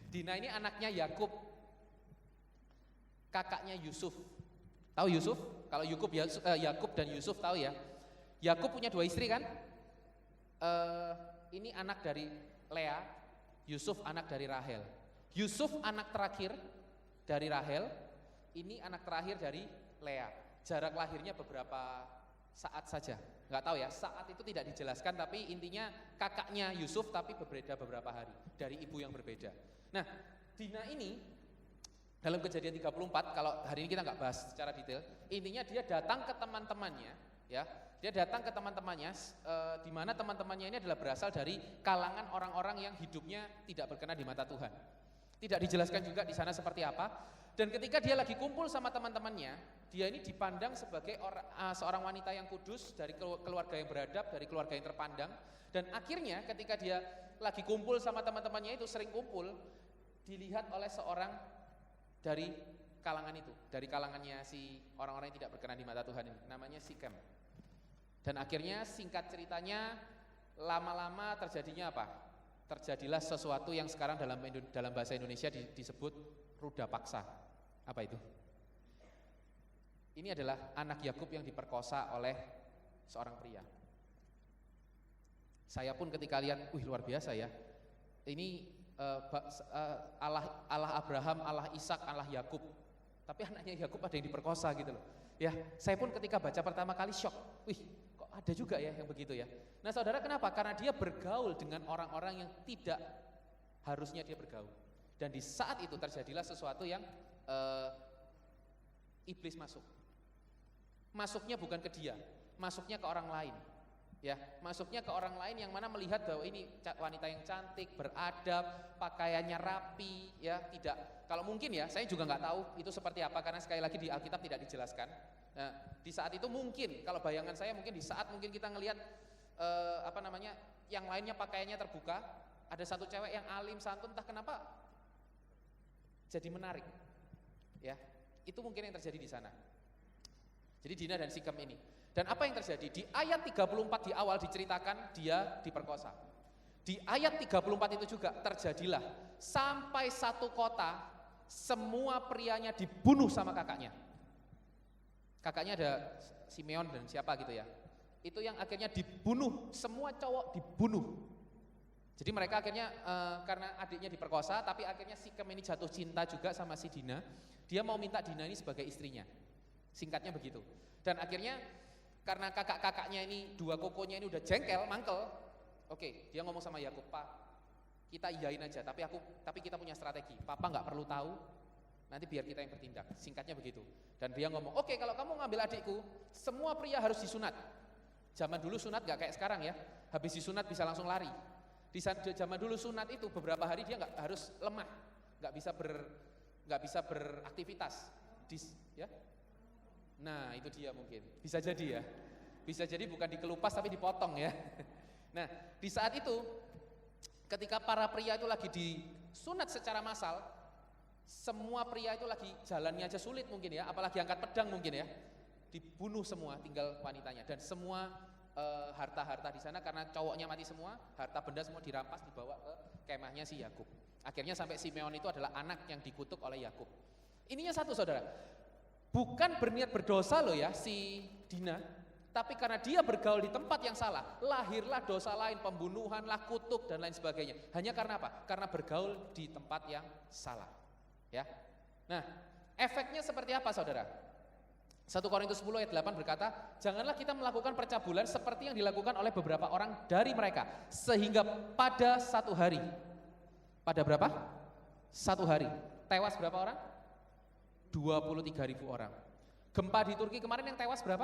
Dina ini anaknya Yakub, kakaknya Yusuf. Tahu Yusuf? Kalau Yakub dan Yusuf tahu ya. Yakub punya 2 istri kan? Ini anak dari Lea, Yusuf anak dari Rahel. Yusuf anak terakhir dari Rahel, ini anak terakhir dari Lea. Jarak lahirnya beberapa saat saja. Nggak tahu ya, saat itu tidak dijelaskan, tapi intinya kakaknya Yusuf tapi berbeda beberapa hari dari ibu yang berbeda. Nah, Dina ini dalam Kejadian 34, kalau hari ini kita nggak bahas secara detail, intinya dia datang ke teman-temannya, ya, dia datang ke teman-temannya, di mana teman-temannya ini adalah berasal dari kalangan orang-orang yang hidupnya tidak berkenan di mata Tuhan. Tidak dijelaskan juga di sana seperti apa. Dan ketika dia lagi kumpul sama teman-temannya, dia ini dipandang sebagai seorang wanita yang kudus, dari keluarga yang beradab, dari keluarga yang terpandang. Dan akhirnya ketika dia lagi kumpul sama teman-temannya itu, sering kumpul, dilihat oleh seorang dari kalangan itu, dari kalangannya si orang-orang yang tidak berkenan di mata Tuhan ini, namanya Sikem. Dan akhirnya singkat ceritanya, lama-lama terjadinya apa? Terjadilah sesuatu yang sekarang dalam bahasa Indonesia disebut ruda paksa. Apa itu? Ini adalah anak Yakub yang diperkosa oleh seorang pria. Saya pun ketika lihat, wih luar biasa ya. Ini Allah Abraham, Allah Ishak, Allah Yakub. Tapi anaknya Yakub ada yang diperkosa gitu loh. Ya, saya pun ketika baca pertama kali shock. Wih, kok ada juga ya yang begitu ya. Nah, saudara, kenapa? Karena dia bergaul dengan orang-orang yang tidak harusnya dia bergaul. Dan di saat itu terjadilah sesuatu yang iblis masuk. Masuknya bukan ke dia, masuknya ke orang lain. Ya, masuknya ke orang lain yang mana melihat bahwa ini wanita yang cantik, beradab, pakaiannya rapi, ya, tidak. Kalau mungkin ya, saya juga nggak tahu itu seperti apa karena sekali lagi di Alkitab tidak dijelaskan. Nah, di saat itu mungkin, kalau bayangan saya mungkin di saat mungkin kita ngelihat yang lainnya pakaiannya terbuka, ada satu cewek yang alim santun, entah kenapa jadi menarik. Ya, itu mungkin yang terjadi di sana. Jadi Dina dan Sikem ini. Dan apa yang terjadi? Di ayat 34 di awal diceritakan dia diperkosa. Di ayat 34 itu juga terjadilah sampai satu kota semua prianya dibunuh sama kakaknya. Kakaknya ada Simeon dan siapa gitu ya. Itu yang akhirnya dibunuh, semua cowok dibunuh. Jadi mereka akhirnya karena adiknya diperkosa, tapi akhirnya Sikem ini jatuh cinta juga sama si Dina. Dia mau minta Dina ini sebagai istrinya. Singkatnya begitu. Dan akhirnya karena kakak-kakaknya ini, dua kokonya ini udah jengkel, mangkel. Oke, dia ngomong sama Yakub, "Pak, kita iyain aja, tapi kita punya strategi. Papa nggak perlu tahu, nanti biar kita yang bertindak." Singkatnya begitu. Dan dia ngomong, "Oke, kalau kamu ngambil adikku, semua pria harus disunat." Zaman dulu sunat nggak kayak sekarang ya. Habis disunat bisa langsung lari. Di zaman dulu sunat itu beberapa hari dia nggak harus lemah, nggak bisa beraktivitas. Ya. Nah, itu dia mungkin. Bisa jadi ya. Bisa jadi bukan dikelupas tapi dipotong ya. Nah, di saat itu ketika para pria itu lagi disunat secara massal, semua pria itu lagi jalannya aja sulit mungkin ya, apalagi angkat pedang mungkin ya. Dibunuh semua, tinggal wanitanya dan semua harta-harta di sana karena cowoknya mati semua, harta benda semua dirampas dibawa ke kemahnya si Yakub. Akhirnya sampai Simeon itu adalah anak yang dikutuk oleh Yakub. Ininya satu saudara, bukan berniat berdosa loh ya si Dina, tapi karena dia bergaul di tempat yang salah, lahirlah dosa lain, pembunuhan lah, kutuk dan lain sebagainya. Hanya karena apa? Karena bergaul di tempat yang salah. Ya. Nah, efeknya seperti apa saudara? 1 Korintus 10 ayat 8 berkata, "Janganlah kita melakukan percabulan seperti yang dilakukan oleh beberapa orang dari mereka, sehingga pada satu hari." Pada berapa? Satu hari. Tewas berapa orang? 23.000 orang. Gempa di Turki kemarin yang tewas berapa?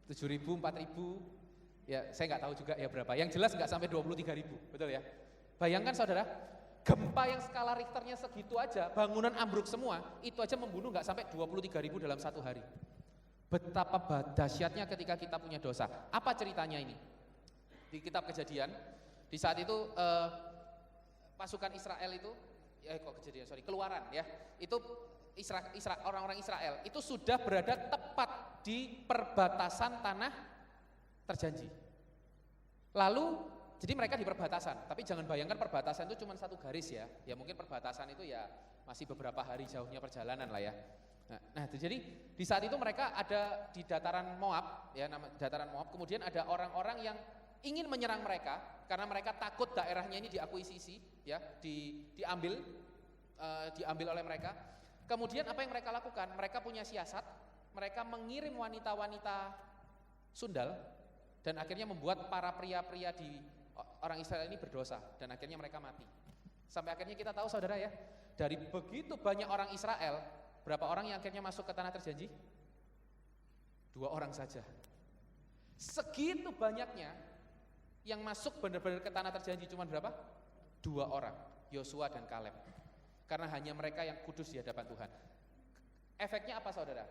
7.000, 4.000. Ya, saya nggak tahu juga ya berapa. Yang jelas nggak sampai 23.000, betul ya? Bayangkan saudara, gempa yang skala Richternya segitu aja, bangunan ambruk semua, itu aja membunuh nggak sampai 23.000 dalam satu hari. Betapa dahsyatnya ketika kita punya dosa. Apa ceritanya ini? Di kitab Kejadian, di saat itu pasukan Israel itu, Keluaran ya, itu orang-orang Israel itu sudah berada tepat di perbatasan tanah terjanji. Lalu jadi mereka di perbatasan, tapi jangan bayangkan perbatasan itu cuma satu garis ya. Ya mungkin perbatasan itu ya masih beberapa hari jauhnya perjalanan lah ya. Nah, jadi di saat itu mereka ada di dataran Moab, ya nama dataran Moab. Kemudian ada orang-orang yang ingin menyerang mereka karena mereka takut daerahnya ini diakuisisi, ya, diambil oleh mereka. Kemudian apa yang mereka lakukan? Mereka punya siasat, mereka mengirim wanita-wanita sundal dan akhirnya membuat para pria-pria di orang Israel ini berdosa dan akhirnya mereka mati. Sampai akhirnya kita tahu saudara ya, dari begitu banyak orang Israel, berapa orang yang akhirnya masuk ke tanah terjanji? 2 orang saja. Segitu banyaknya yang masuk benar-benar ke tanah terjanji cuma berapa? 2 orang, Yosua dan Kaleb. Karena hanya mereka yang kudus di hadapan Tuhan. Efeknya apa saudara?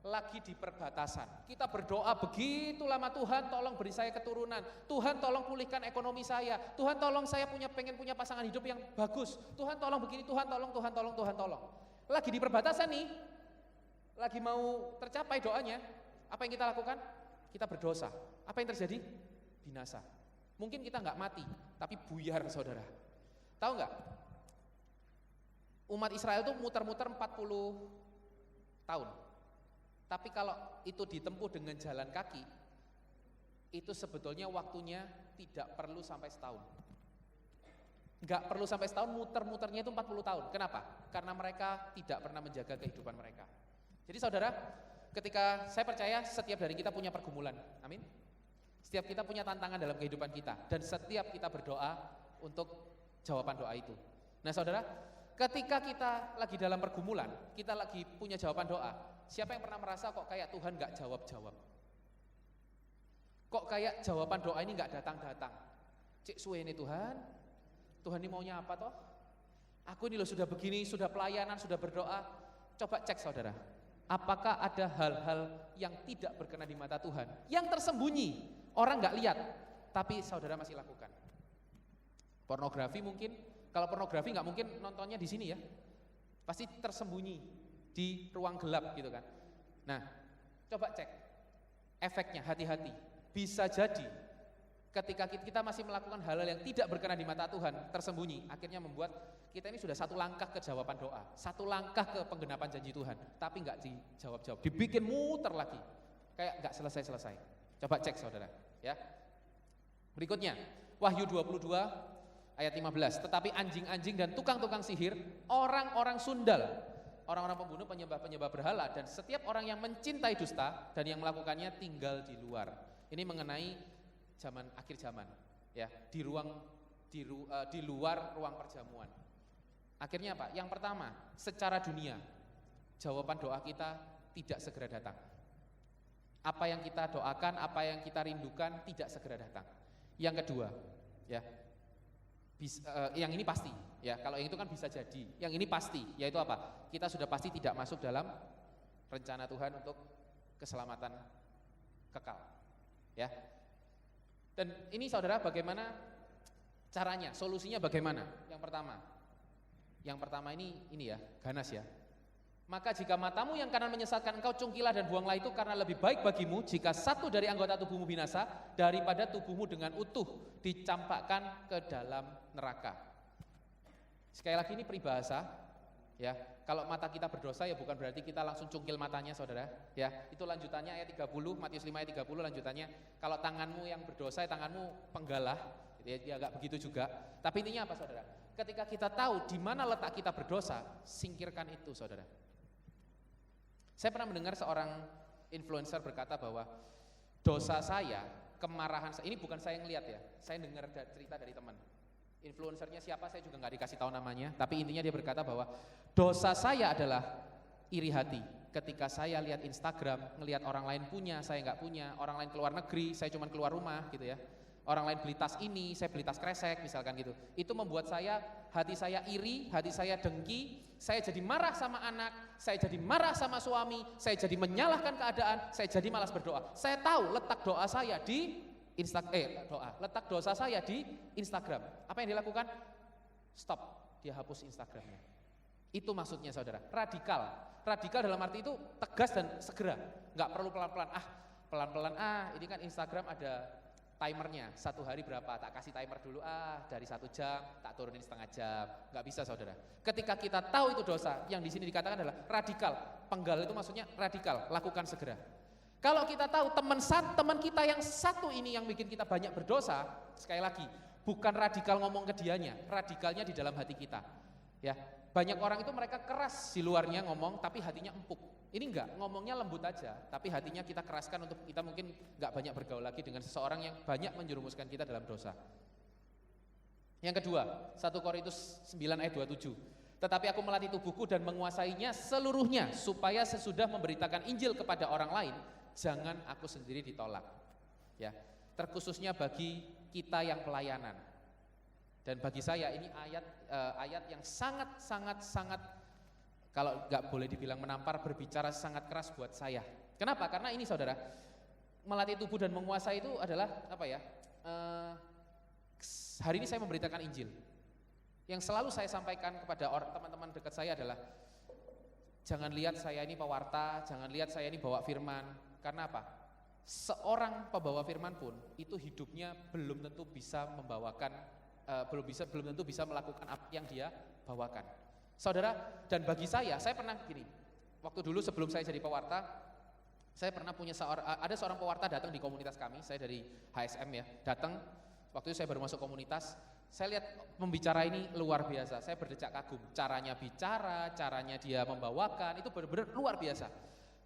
Lagi di perbatasan, kita berdoa begitu lama, Tuhan tolong beri saya keturunan, Tuhan tolong pulihkan ekonomi saya, Tuhan tolong saya pengen punya pasangan hidup yang bagus, Tuhan tolong begini, Tuhan tolong. Lagi di perbatasan nih, lagi mau tercapai doanya, apa yang kita lakukan? Kita berdosa. Apa yang terjadi? Binasa. Mungkin kita nggak mati, tapi buyar saudara. Tahu nggak? Umat Israel tuh muter-muter 40 tahun. Tapi kalau itu ditempuh dengan jalan kaki, itu sebetulnya waktunya tidak perlu sampai setahun. Nggak perlu sampai setahun, muter-muternya itu 40 tahun. Kenapa? Karena mereka tidak pernah menjaga kehidupan mereka. Jadi saudara, ketika saya percaya setiap dari kita punya pergumulan, amin. Setiap kita punya tantangan dalam kehidupan kita, dan setiap kita berdoa untuk jawaban doa itu. Nah saudara, ketika kita lagi dalam pergumulan, kita lagi punya jawaban doa, siapa yang pernah merasa kok kayak Tuhan nggak jawab-jawab? Kok kayak jawaban doa ini nggak datang-datang? Cik suwe ini Tuhan ini maunya apa toh? Aku ini loh sudah begini, sudah pelayanan, sudah berdoa. Coba cek saudara, apakah ada hal-hal yang tidak berkenan di mata Tuhan, yang tersembunyi, orang nggak lihat, tapi saudara masih lakukan? Pornografi mungkin, kalau pornografi nggak mungkin nontonnya di sini ya, pasti tersembunyi di ruang gelap gitu kan. Nah, coba cek efeknya, hati-hati. Bisa jadi ketika kita masih melakukan hal-hal yang tidak berkenan di mata Tuhan, tersembunyi, akhirnya membuat kita ini sudah satu langkah ke jawaban doa, satu langkah ke penggenapan janji Tuhan, tapi nggak dijawab-jawab, dibikin muter lagi, kayak nggak selesai-selesai. Coba cek saudara, ya. Berikutnya, Wahyu 22 ayat 15. Tetapi anjing-anjing dan tukang-tukang sihir, orang-orang sundal, orang-orang pembunuh, penyembah-penyembah berhala, dan setiap orang yang mencintai dusta dan yang melakukannya tinggal di luar. Ini mengenai zaman akhir zaman, ya, di luar ruang perjamuan. Akhirnya apa? Yang pertama, secara dunia, jawaban doa kita tidak segera datang. Apa yang kita doakan, apa yang kita rindukan tidak segera datang. Yang kedua, ya, yang ini pasti, ya. Kalau yang itu kan bisa jadi. Yang ini pasti, yaitu apa? Kita sudah pasti tidak masuk dalam rencana Tuhan untuk keselamatan kekal, ya. Dan ini saudara, bagaimana caranya? Solusinya bagaimana? Yang pertama ini ya, ganas ya. Maka jika matamu yang kanan menyesatkan engkau, cungkilah dan buanglah itu, karena lebih baik bagimu jika satu dari anggota tubuhmu binasa daripada tubuhmu dengan utuh dicampakkan ke dalam neraka. Sekali lagi ini peribahasa, ya. Kalau mata kita berdosa ya bukan berarti kita langsung cungkil matanya saudara, ya. Itu lanjutannya ayat 30, Matius 5 ayat 30 lanjutannya. Kalau tanganmu yang berdosa, ya tanganmu penggalah, ya agak begitu juga. Tapi intinya apa saudara? Ketika kita tahu di mana letak kita berdosa, singkirkan itu saudara. Saya pernah mendengar seorang influencer berkata bahwa dosa saya, kemarahan saya, ini bukan saya yang ngeliat ya, saya dengar cerita dari teman. Influencernya siapa saya juga nggak dikasih tahu namanya, tapi intinya dia berkata bahwa dosa saya adalah iri hati. Ketika saya lihat Instagram, ngelihat orang lain punya, saya nggak punya, orang lain keluar negeri, saya cuma keluar rumah gitu ya. Orang lain beli tas ini, saya beli tas kresek misalkan gitu. Itu membuat hati saya iri, hati saya dengki, saya jadi marah sama anak, saya jadi marah sama suami, saya jadi menyalahkan keadaan, saya jadi malas berdoa. Saya tahu letak doa saya di letak dosa saya di Instagram. Apa yang dilakukan? Stop, dia hapus Instagramnya. Itu maksudnya saudara, radikal. Radikal dalam arti itu tegas dan segera, nggak perlu pelan-pelan. Pelan-pelan, ini kan Instagram ada timernya, 1 hari berapa, tak kasih timer dulu, dari 1 jam, tak turunin setengah jam. Nggak bisa saudara. Ketika kita tahu itu dosa, yang di sini dikatakan adalah radikal. Penggal itu maksudnya radikal, lakukan segera. Kalau kita tahu teman kita yang satu ini yang bikin kita banyak berdosa, sekali lagi, bukan radikal ngomong ke dianya, radikalnya di dalam hati kita. Ya, banyak orang itu mereka keras di luarnya ngomong, tapi hatinya empuk. Ini enggak, ngomongnya lembut aja, tapi hatinya kita keraskan untuk kita mungkin enggak banyak bergaul lagi dengan seseorang yang banyak menjerumuskan kita dalam dosa. Yang kedua, 1 Korintus 9 ayat 27. Tetapi aku melatih tubuhku dan menguasainya seluruhnya, supaya sesudah memberitakan Injil kepada orang lain, jangan aku sendiri ditolak. Ya, terkhususnya bagi kita yang pelayanan. Dan bagi saya ini ayat yang sangat kalau nggak boleh dibilang menampar, berbicara sangat keras buat saya. Kenapa? Karena ini saudara, melatih tubuh dan menguasai itu adalah apa ya? Hari ini saya memberitakan Injil. Yang selalu saya sampaikan kepada teman-teman dekat saya adalah jangan lihat saya ini pewarta, jangan lihat saya ini bawa firman. Karena apa? Seorang pembawa firman pun itu hidupnya belum tentu bisa membawakan, belum tentu bisa melakukan apa yang dia bawakan. Saudara, dan bagi saya pernah gini, waktu dulu sebelum saya jadi pewarta, Saya pernah punya ada seorang pewarta datang di komunitas kami, saya dari HSM ya, datang, waktu itu saya baru masuk komunitas, saya lihat pembicara ini luar biasa, saya berdecak kagum, caranya bicara, caranya dia membawakan, itu benar-benar luar biasa.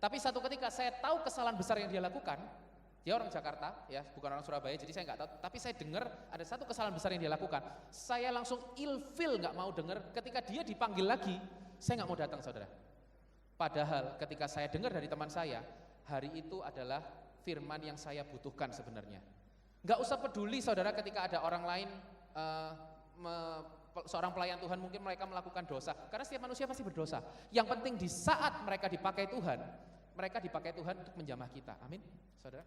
Tapi satu ketika saya tahu kesalahan besar yang dia lakukan, dia orang Jakarta ya, bukan orang Surabaya, jadi saya nggak tahu, tapi saya dengar ada satu kesalahan besar yang dia lakukan, saya langsung ilfil nggak mau dengar, ketika dia dipanggil lagi, saya nggak mau datang saudara. Padahal ketika saya dengar dari teman saya, hari itu adalah firman yang saya butuhkan sebenarnya. Nggak usah peduli saudara ketika ada orang lain, seorang pelayan Tuhan mungkin mereka melakukan dosa. Karena setiap manusia pasti berdosa. Yang penting di saat mereka dipakai Tuhan untuk menjamah kita. Amin, saudara.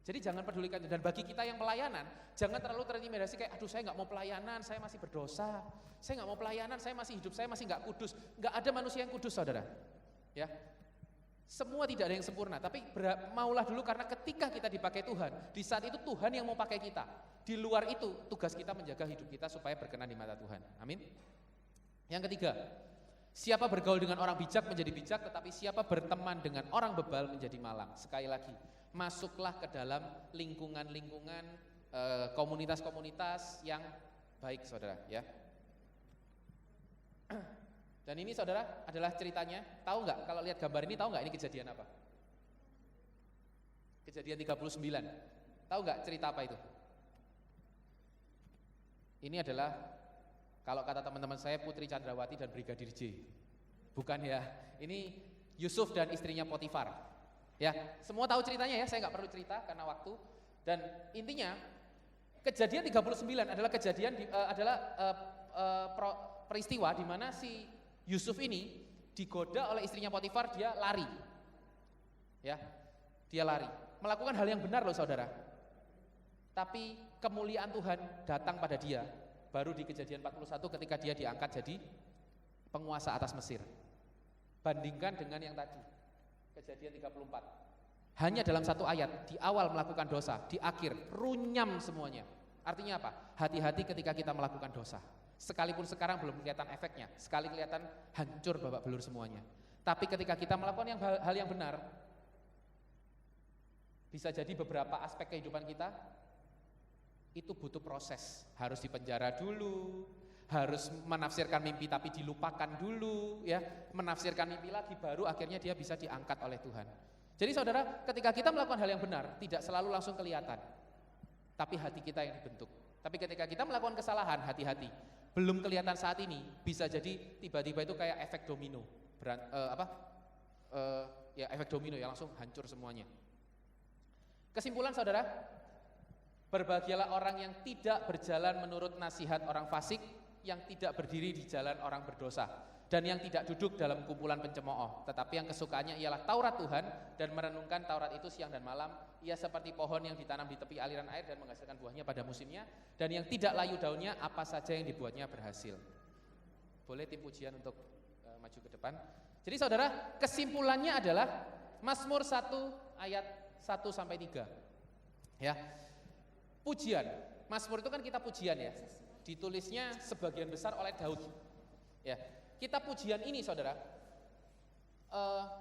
Jadi jangan pedulikan. Dan bagi kita yang pelayanan, jangan terlalu terintimidasi kayak, aduh saya nggak mau pelayanan, saya masih berdosa. Saya nggak mau pelayanan, saya masih hidup, saya masih nggak kudus. Nggak ada manusia yang kudus saudara. Ya. Semua tidak ada yang sempurna, tapi maulah dulu karena ketika kita dipakai Tuhan, di saat itu Tuhan yang mau pakai kita. Di luar itu tugas kita menjaga hidup kita supaya berkenan di mata Tuhan. Amin. Yang ketiga, siapa bergaul dengan orang bijak menjadi bijak, tetapi siapa berteman dengan orang bebal menjadi malang. Sekali lagi, masuklah ke dalam lingkungan-lingkungan komunitas-komunitas yang baik saudara ya. Dan ini saudara adalah ceritanya, tahu nggak kalau lihat gambar ini, tahu nggak ini kejadian apa? Kejadian 39, tahu nggak cerita apa itu? Ini adalah, kalau kata teman-teman saya, Putri Chandrawati dan Brigadir J. Bukan ya, ini Yusuf dan istrinya Potifar. Ya, semua tahu ceritanya ya, saya nggak perlu cerita karena waktu. Dan intinya, kejadian 39 adalah kejadian, peristiwa di mana si Yusuf ini digoda oleh istrinya Potifar, dia lari. Ya. Dia lari, melakukan hal yang benar loh saudara. Tapi kemuliaan Tuhan datang pada dia baru di kejadian 41 ketika dia diangkat jadi penguasa atas Mesir. Bandingkan dengan yang tadi, kejadian 34. Hanya dalam satu ayat, di awal melakukan dosa, di akhir runyam semuanya. Artinya apa? Hati-hati ketika kita melakukan dosa. Sekalipun sekarang belum kelihatan efeknya, sekali kelihatan hancur babak belur semuanya. Tapi ketika kita melakukan hal yang benar, bisa jadi beberapa aspek kehidupan kita itu butuh proses. Harus dipenjara dulu, harus menafsirkan mimpi tapi dilupakan dulu, ya, menafsirkan mimpi lagi baru akhirnya dia bisa diangkat oleh Tuhan. Jadi saudara, ketika kita melakukan hal yang benar, tidak selalu langsung kelihatan, tapi hati kita yang dibentuk. Tapi ketika kita melakukan kesalahan, hati-hati. Belum kelihatan saat ini, bisa jadi tiba-tiba itu kayak efek domino, efek domino ya, langsung hancur semuanya. Kesimpulan saudara, berbahagialah orang yang tidak berjalan menurut nasihat orang fasik, yang tidak berdiri di jalan orang berdosa, dan yang tidak duduk dalam kumpulan pencemooh, tetapi yang kesukaannya ialah Taurat Tuhan dan merenungkan Taurat itu siang dan malam. Ia seperti pohon yang ditanam di tepi aliran air dan menghasilkan buahnya pada musimnya, dan yang tidak layu daunnya, apa saja yang dibuatnya berhasil. Boleh tim pujian untuk maju ke depan. Jadi saudara, kesimpulannya adalah Mazmur 1 ayat 1-3. Ya. Pujian. Mazmur itu kan kita pujian ya. Ditulisnya sebagian besar oleh Daud. Ya. Kita pujian ini saudara,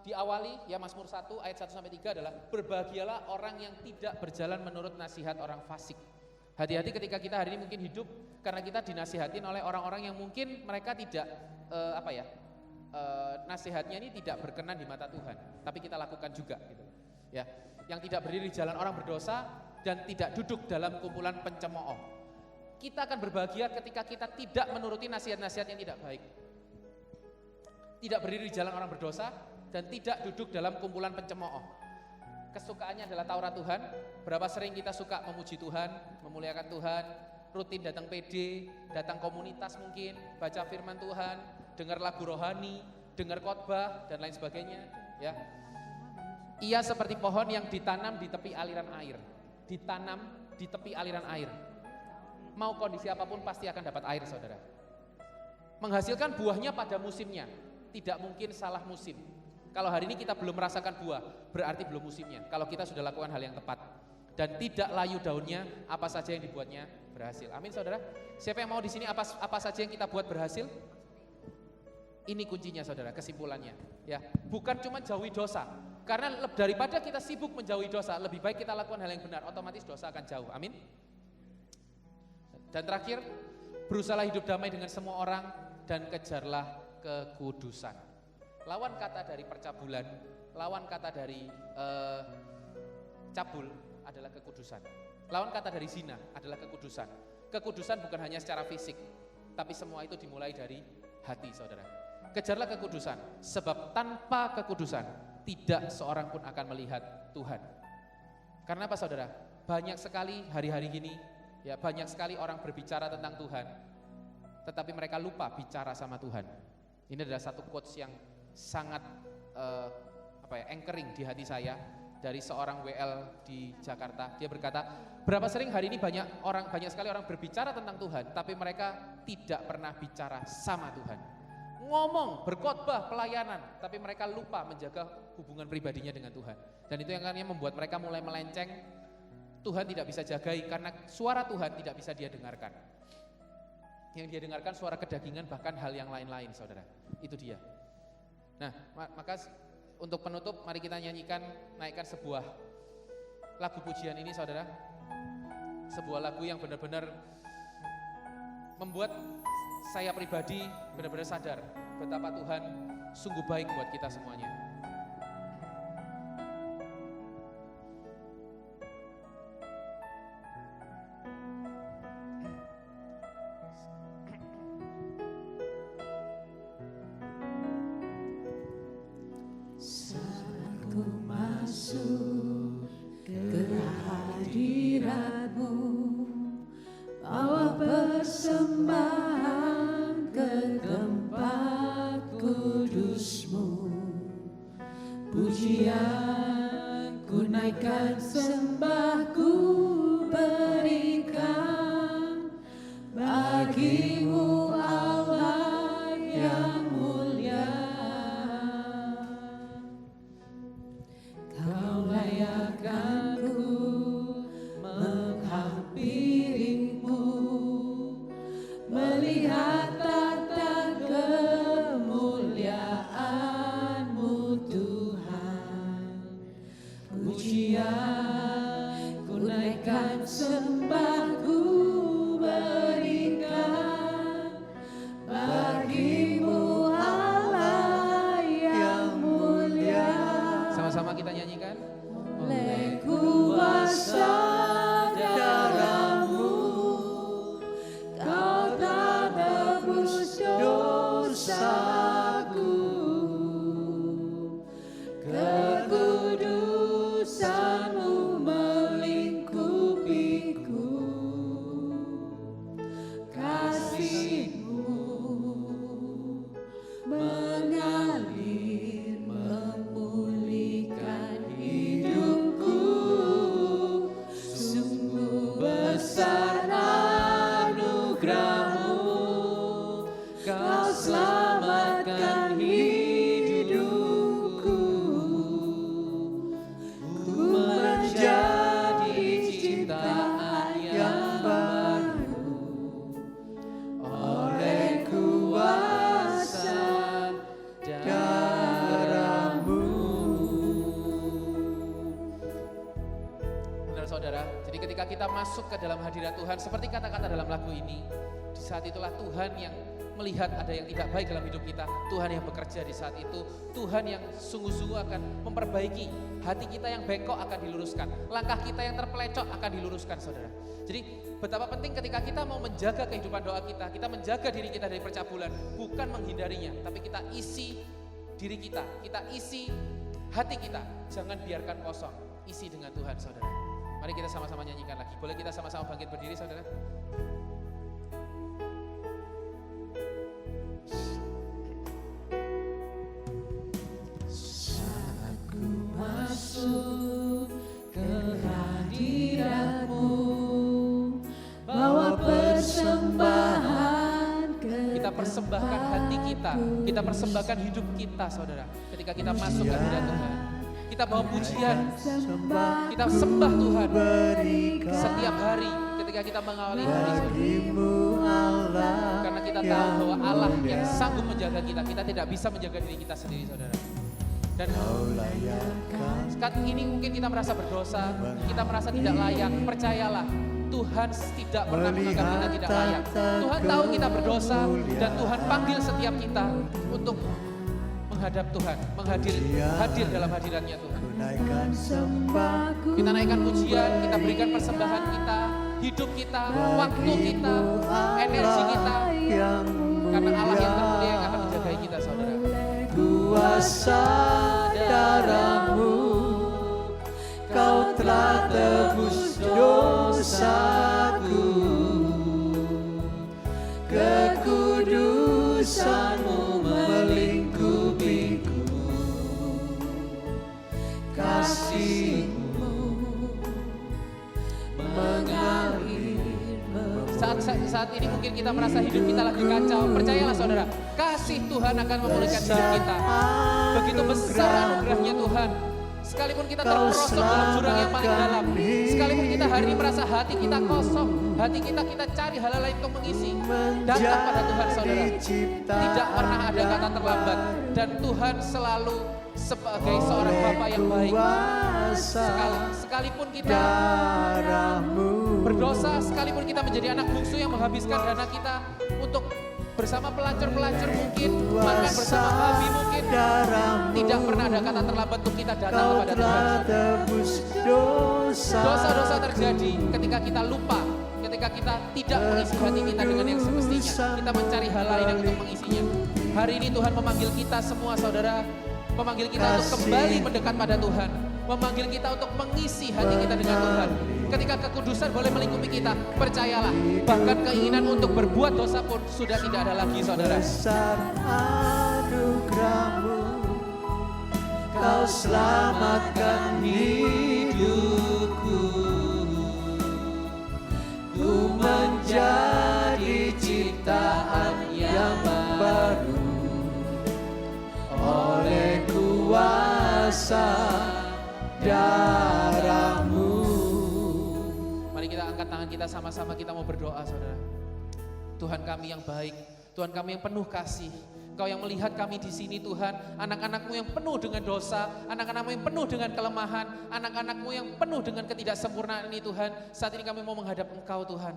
diawali ya Mazmur 1 ayat 1-3 adalah berbahagialah orang yang tidak berjalan menurut nasihat orang fasik. Hati-hati ketika kita hari ini mungkin hidup karena kita dinasihatin oleh orang-orang yang mungkin mereka tidak nasihatnya ini tidak berkenan di mata Tuhan, tapi kita lakukan juga gitu. Ya, yang tidak berdiri di jalan orang berdosa dan tidak duduk dalam kumpulan pencemooh. Kita akan berbahagia ketika kita tidak menuruti nasihat-nasihat yang tidak baik. Tidak berdiri di jalan orang berdosa dan tidak duduk dalam kumpulan pencemooh. Kesukaannya adalah Taurat Tuhan. Berapa sering kita suka memuji Tuhan, memuliakan Tuhan, rutin datang PD, datang komunitas mungkin, baca firman Tuhan, dengar lagu rohani, dengar khotbah dan lain sebagainya, ya. Ia seperti pohon yang ditanam di tepi aliran air. Ditanam di tepi aliran air. Mau kondisi apapun pasti akan dapat air, saudara. Menghasilkan buahnya pada musimnya. Tidak mungkin salah musim. Kalau hari ini kita belum merasakan buah, berarti belum musimnya. Kalau kita sudah lakukan hal yang tepat dan tidak layu daunnya, apa saja yang dibuatnya berhasil. Amin, saudara. Siapa yang mau di sini apa saja yang kita buat berhasil? Ini kuncinya, saudara. Kesimpulannya, ya, bukan cuma jauhi dosa, Karena daripada kita sibuk menjauhi dosa, lebih baik kita lakukan hal yang benar, otomatis dosa akan jauh. Amin. Dan terakhir, berusahalah hidup damai dengan semua orang dan kejarlah kekudusan. Lawan kata dari percabulan, lawan kata dari cabul adalah kekudusan. Lawan kata dari zina adalah kekudusan. Kekudusan bukan hanya secara fisik, tapi semua itu dimulai dari hati, saudara. Kejarlah kekudusan, sebab tanpa kekudusan tidak seorang pun akan melihat Tuhan. Karena apa, saudara? Banyak sekali hari-hari ini, ya banyak sekali orang berbicara tentang Tuhan, tetapi mereka lupa bicara sama Tuhan. Ini adalah satu quotes yang sangat anchoring di hati saya dari seorang WL di Jakarta. Dia berkata, berapa sering hari ini banyak sekali orang berbicara tentang Tuhan, tapi mereka tidak pernah bicara sama Tuhan. Ngomong, berkhotbah, pelayanan, tapi mereka lupa menjaga hubungan pribadinya dengan Tuhan. Dan itu yang akhirnya membuat mereka mulai melenceng. Tuhan tidak bisa jagai karena suara Tuhan tidak bisa dia dengarkan. Yang dia dengarkan suara kedagingan, bahkan hal yang lain-lain, saudara. Itu dia. Nah, maka untuk penutup, mari kita naikkan sebuah lagu pujian ini, saudara. Sebuah lagu yang benar-benar membuat saya pribadi benar-benar sadar betapa Tuhan sungguh baik buat kita semuanya. Saat ku masuk ke hadirat-Mu, bawa persembahan ke tempat kudus-Mu. Pujian ku naikkan, sembah ku berikan bagi-Mu Allah yang mulia. Kau layakkan ku menghampiri-Mu, melihat tata kemuliaan-Mu Tuhan. Pujian ku naikkan, sembah ku berikan bagi-Mu Allah yang mulia. Sama-sama kita nyanyikan. Oleh kuasa darah-Mu, Kau telah tebus dosaku. Kekudusan-Mu melingkupiku, kasih-Mu mengalir memulihkan hidupku. Sungguh besar anugerah-Mu, Kau selamatkan hidupku. Ku menjadi ciptaan yang baru oleh kuasa darah-Mu. Benar, saudara. Jadi ketika kita masuk ke dalam hadirat Tuhan, seperti kata-kata dalam lagu ini, di saat itulah Tuhan yang melihat ada yang tidak baik dalam hidup kita, Tuhan yang bekerja di saat itu, Tuhan yang sungguh-sungguh akan memperbaiki, hati kita yang bengkok akan diluruskan, langkah kita yang terpelecot akan diluruskan, saudara. Jadi betapa penting ketika kita mau menjaga kehidupan doa kita menjaga diri kita dari percabulan, bukan menghindarinya, tapi kita isi diri kita isi hati kita, jangan biarkan kosong, isi dengan Tuhan, saudara. Mari kita sama-sama nyanyikan lagi, boleh kita sama-sama bangkit berdiri, saudara? Saat ku masuk ke hadirat-Mu, bawa persembahan ke Kita persembahkan hati kita persembahkan hidup kita, saudara. Ketika kita masuk ke hadirat Tuhan, kita bawa pujian, kita sembah Tuhan setiap hari ketika kita mengawali hari, saudara. Karena kita tahu bahwa Allah yang sanggup menjaga kita tidak bisa menjaga diri kita sendiri, saudara. Dan saat ini mungkin kita merasa berdosa, kita merasa tidak layak. Percayalah, Tuhan tidak pernah menganggap kita tidak layak. Tuhan tahu kita berdosa dan Tuhan panggil setiap kita untuk menghadap Tuhan, hadir dalam hadiratnya Tuhan. Kita naikkan pujian, kita berikan persembahan kita, hidup kita, waktu kita, energi kita, karena Allah yang termulia yang akan menjagai kita, saudara. Kuasa darahmu, kau telah tebus dosaku, kekudusanmu melingkupiku, kasihmu mengalir. Saat ini mungkin kita merasa hidup kita lagi kacau. Percayalah saudara, kasih Tuhan akan memulihkan hidup kita. Begitu besar anugerahnya Tuhan. Sekalipun kita terperosok dalam jurang yang paling dalam, sekalipun kita hari ini merasa hati kita kosong, hati kita cari hal lain untuk mengisi, datang pada Tuhan saudara. Tidak pernah ada kata terlambat, dan Tuhan selalu sebagai seorang Bapa yang baik. Sekalipun kita berdosa, sekalipun kita menjadi anak bungsu yang menghabiskan dana kita untuk bersama pelacur-pelacur mungkin, makan bersama babi mungkin, tidak pernah ada kata terlambat untuk kita datang kepada Tuhan. Dosa-dosa terjadi ketika kita lupa, ketika kita tidak mengisi hati kita dengan yang semestinya, kita mencari hal lain yang untuk mengisinya. Hari ini Tuhan memanggil kita semua saudara, memanggil kita untuk kembali mendekat pada Tuhan, memanggil kita untuk mengisi hati kita dengan Tuhan. Ketika kekudusan boleh melingkupi kita, percayalah, bahkan keinginan untuk berbuat dosa pun sudah tidak ada lagi saudara. Anugerahmu, kau selamatkan hidupku, ku menjadi ciptaan yang baru oleh kuasa darahmu. Mari kita angkat tangan kita sama-sama, kita mau berdoa saudara. Tuhan kami yang baik, Tuhan kami yang penuh kasih, Engkau yang melihat kami di sini Tuhan, anak-anak-Mu yang penuh dengan dosa, anak-anak-Mu yang penuh dengan kelemahan, anak-anak-Mu yang penuh dengan ketidaksempurnaan ini Tuhan. Saat ini kami mau menghadap Engkau Tuhan.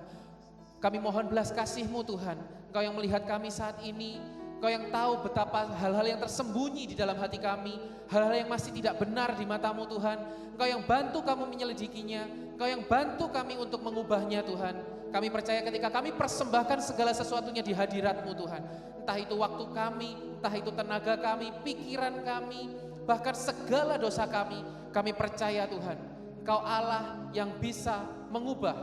Kami mohon belas kasih-Mu Tuhan, Engkau yang melihat kami saat ini, Engkau yang tahu betapa hal-hal yang tersembunyi di dalam hati kami, hal-hal yang masih tidak benar di mata-Mu Tuhan. Engkau yang bantu kami menyelidikinya, Engkau yang bantu kami untuk mengubahnya Tuhan. Kami percaya ketika kami persembahkan segala sesuatunya di hadirat-Mu Tuhan, entah itu waktu kami, entah itu tenaga kami, pikiran kami, bahkan segala dosa kami percaya Tuhan, Engkau Allah yang bisa mengubah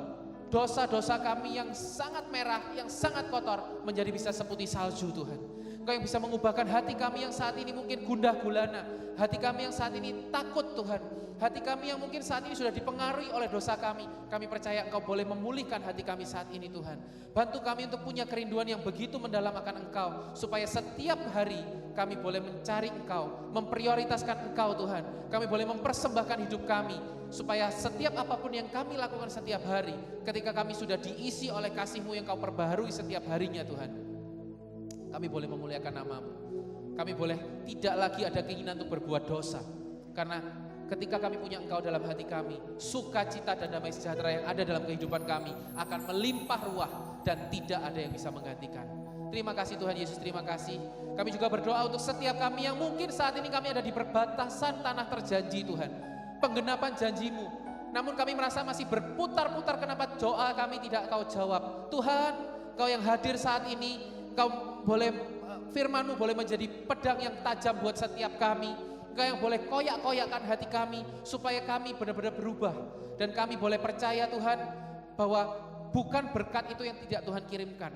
dosa-dosa kami yang sangat merah, yang sangat kotor menjadi bisa seputih salju Tuhan. Engkau yang bisa mengubahkan hati kami yang saat ini mungkin gundah gulana, hati kami yang saat ini takut Tuhan, hati kami yang mungkin saat ini sudah dipengaruhi oleh dosa kami percaya Engkau boleh memulihkan hati kami saat ini Tuhan. Bantu kami untuk punya kerinduan yang begitu mendalam akan Engkau, supaya setiap hari kami boleh mencari Engkau, memprioritaskan Engkau Tuhan. Kami boleh mempersembahkan hidup kami, supaya setiap apapun yang kami lakukan setiap hari, ketika kami sudah diisi oleh kasih-Mu yang Kau perbaharui setiap harinya Tuhan, kami boleh memuliakan nama-Mu. Kami boleh tidak lagi ada keinginan untuk berbuat dosa, karena ketika kami punya Engkau dalam hati kami, sukacita dan damai sejahtera yang ada dalam kehidupan kami akan melimpah ruah dan tidak ada yang bisa menggantikan. Terima kasih Tuhan Yesus, terima kasih. Kami juga berdoa untuk setiap kami yang mungkin saat ini kami ada di perbatasan tanah terjanji Tuhan, penggenapan janji-Mu. Namun kami merasa masih berputar-putar, kenapa doa kami tidak Kau jawab. Tuhan, Kau yang hadir saat ini, Kau boleh, firman-Mu boleh menjadi pedang yang tajam buat setiap kami. Engkau yang boleh koyak-koyakkan hati kami, supaya kami benar-benar berubah. Dan kami boleh percaya Tuhan, bahwa bukan berkat itu yang tidak Tuhan kirimkan.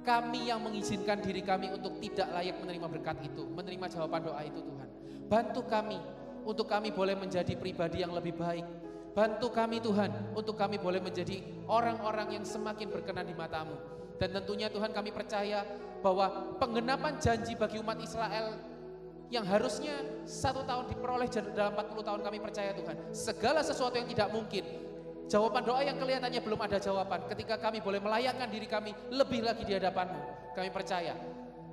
Kami yang mengizinkan diri kami untuk tidak layak menerima berkat itu, menerima jawaban doa itu Tuhan. Bantu kami, untuk kami boleh menjadi pribadi yang lebih baik. Bantu kami Tuhan, untuk kami boleh menjadi orang-orang yang semakin berkenan di mata-Mu. Dan tentunya Tuhan kami percaya bahwa penggenapan janji bagi umat Israel yang harusnya 1 tahun diperoleh dalam 40 tahun, kami percaya Tuhan, segala sesuatu yang tidak mungkin, jawaban doa yang kelihatannya belum ada jawaban, ketika kami boleh melayakkan diri kami lebih lagi di hadapan-Mu, kami percaya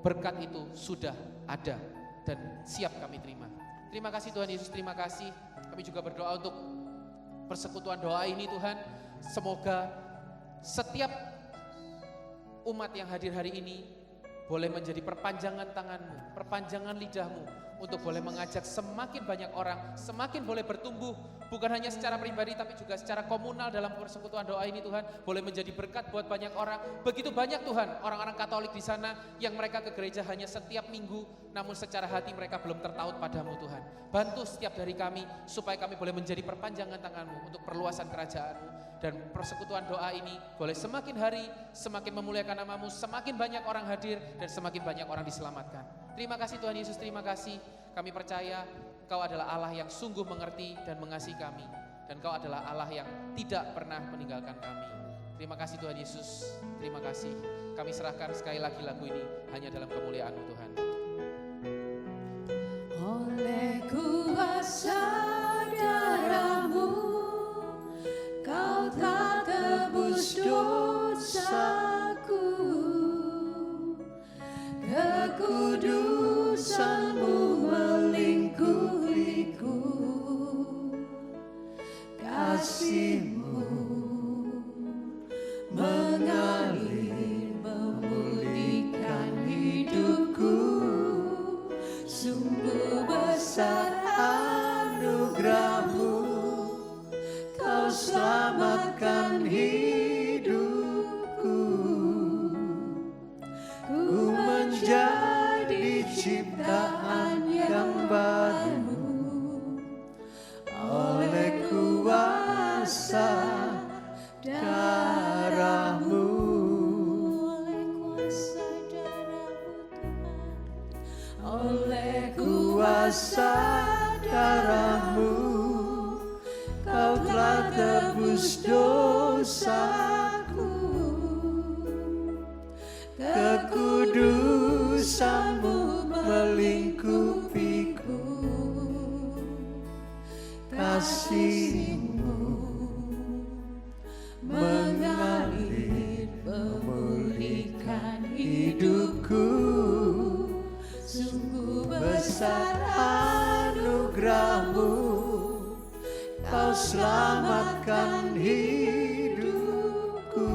berkat itu sudah ada dan siap kami terima. Terima kasih Tuhan Yesus, terima kasih. Kami juga berdoa untuk persekutuan doa ini Tuhan. Semoga setiap umat yang hadir hari ini boleh menjadi perpanjangan tanganmu, perpanjangan lidahmu, untuk boleh mengajak semakin banyak orang, semakin boleh bertumbuh, bukan hanya secara pribadi tapi juga secara komunal dalam persekutuan doa ini Tuhan, boleh menjadi berkat buat banyak orang. Begitu banyak Tuhan orang-orang Katolik di sana yang mereka ke gereja hanya setiap minggu, namun secara hati mereka belum tertaut padamu Tuhan. Bantu setiap dari kami supaya kami boleh menjadi perpanjangan tanganmu untuk perluasan kerajaan-mu. Dan persekutuan doa ini boleh semakin hari semakin memuliakan namamu, semakin banyak orang hadir dan semakin banyak orang diselamatkan. Terima kasih Tuhan Yesus, terima kasih. Kami percaya Kau adalah Allah yang sungguh mengerti dan mengasihi kami, dan Kau adalah Allah yang tidak pernah meninggalkan kami. Terima kasih Tuhan Yesus, terima kasih. Kami serahkan sekali lagi lagu ini hanya dalam kemuliaan-Mu Tuhan. Oleh kuasa darah-Mu Kau telah tebus dosaku, kekudusan-Mu melingkupiku, kasih-Mu mengalir memulihkan hidupku. Sungguh besar anugerah-Mu, Kau selamatkan hidupku. Ku menjadi ciptaan yang baru oleh kuasa darah-Mu. Oleh kuasa darah-Mu Kau telah tebus dosaku, kekudusan-Mu melingkupiku, kasih-Mu mengalir memulihkan hidupku. Sungguh besar anugerah-Mu, Kau selamatkan hidupku.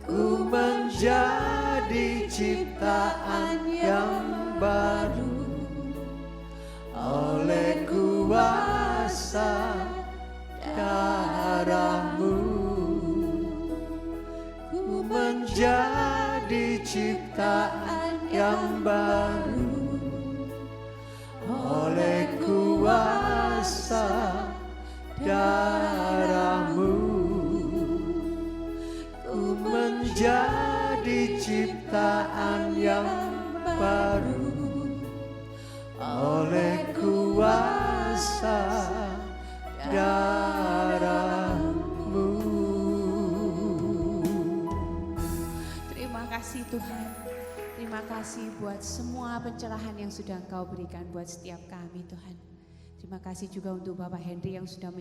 Ku menjadi ciptaan yang baru oleh kuasa darah-Mu. Ku menjadi ciptaan yang baru oleh kuasa darah-Mu. Ku menjadi ciptaan yang baru oleh kuasa darah-Mu. Terima kasih Tuhan. Terima kasih buat semua pencerahan yang sudah Engkau berikan buat setiap kami Tuhan. Terima kasih juga untuk Bapak Henry yang sudah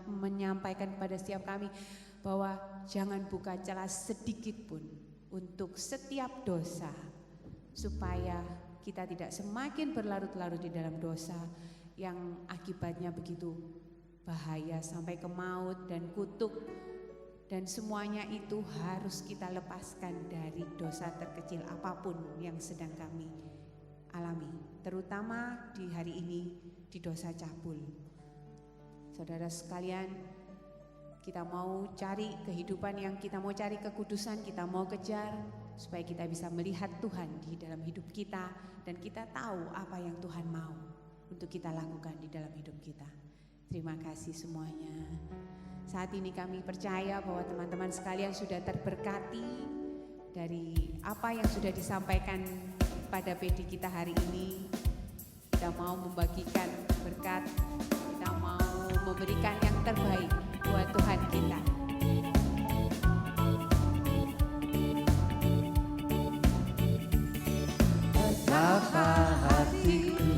menyampaikan kepada setiap kami bahwa jangan buka celah sedikit pun untuk setiap dosa, supaya kita tidak semakin berlarut-larut di dalam dosa yang akibatnya begitu bahaya sampai ke maut dan kutuk. Dan semuanya itu harus kita lepaskan dari dosa terkecil apapun yang sedang kami alami, terutama di hari ini di dosa cabul. Saudara sekalian, kita mau cari kehidupan yang kita mau cari kekudusan, kita mau kejar supaya kita bisa melihat Tuhan di dalam hidup kita dan kita tahu apa yang Tuhan mau untuk kita lakukan di dalam hidup kita. Terima kasih semuanya. Saat ini kami percaya bahwa teman-teman sekalian sudah terberkati dari apa yang sudah disampaikan pada PD kita hari ini. Kita mau membagikan berkat, kita mau memberikan yang terbaik buat Tuhan kita. Betapa hatiku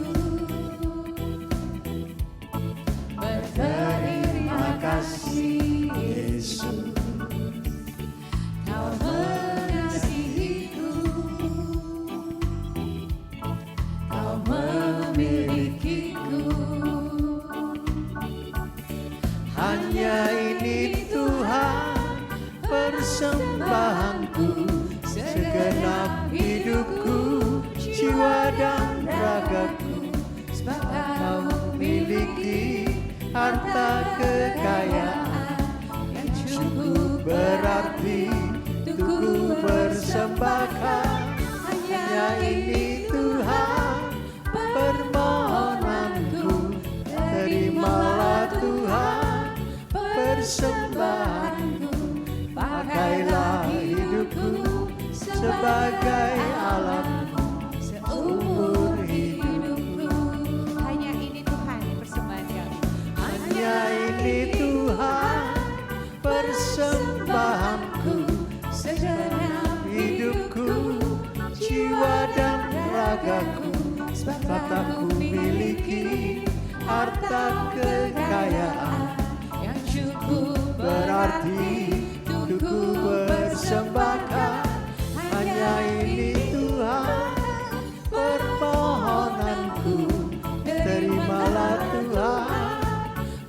berterima kasih Yesus, Kau mengasihiku, Kau memilih harta kekayaan yang cukup berarti untukku persembahkan. Hanya ini Tuhan permohonanku, terimalah Tuhan persembahanku. Pakailah hidupku sebagai alatmu seumur hidupku. Hanya ini Tuhan persembahan kami. Hanya ini Tuhan persembahanku, segenap hidupku, jiwa dan ragaku. Sebab tak ku miliki harta kekayaan yang cukup berarti untukku persembahkan. Hanya ini Tuhan permohonanku, terimalah Tuhan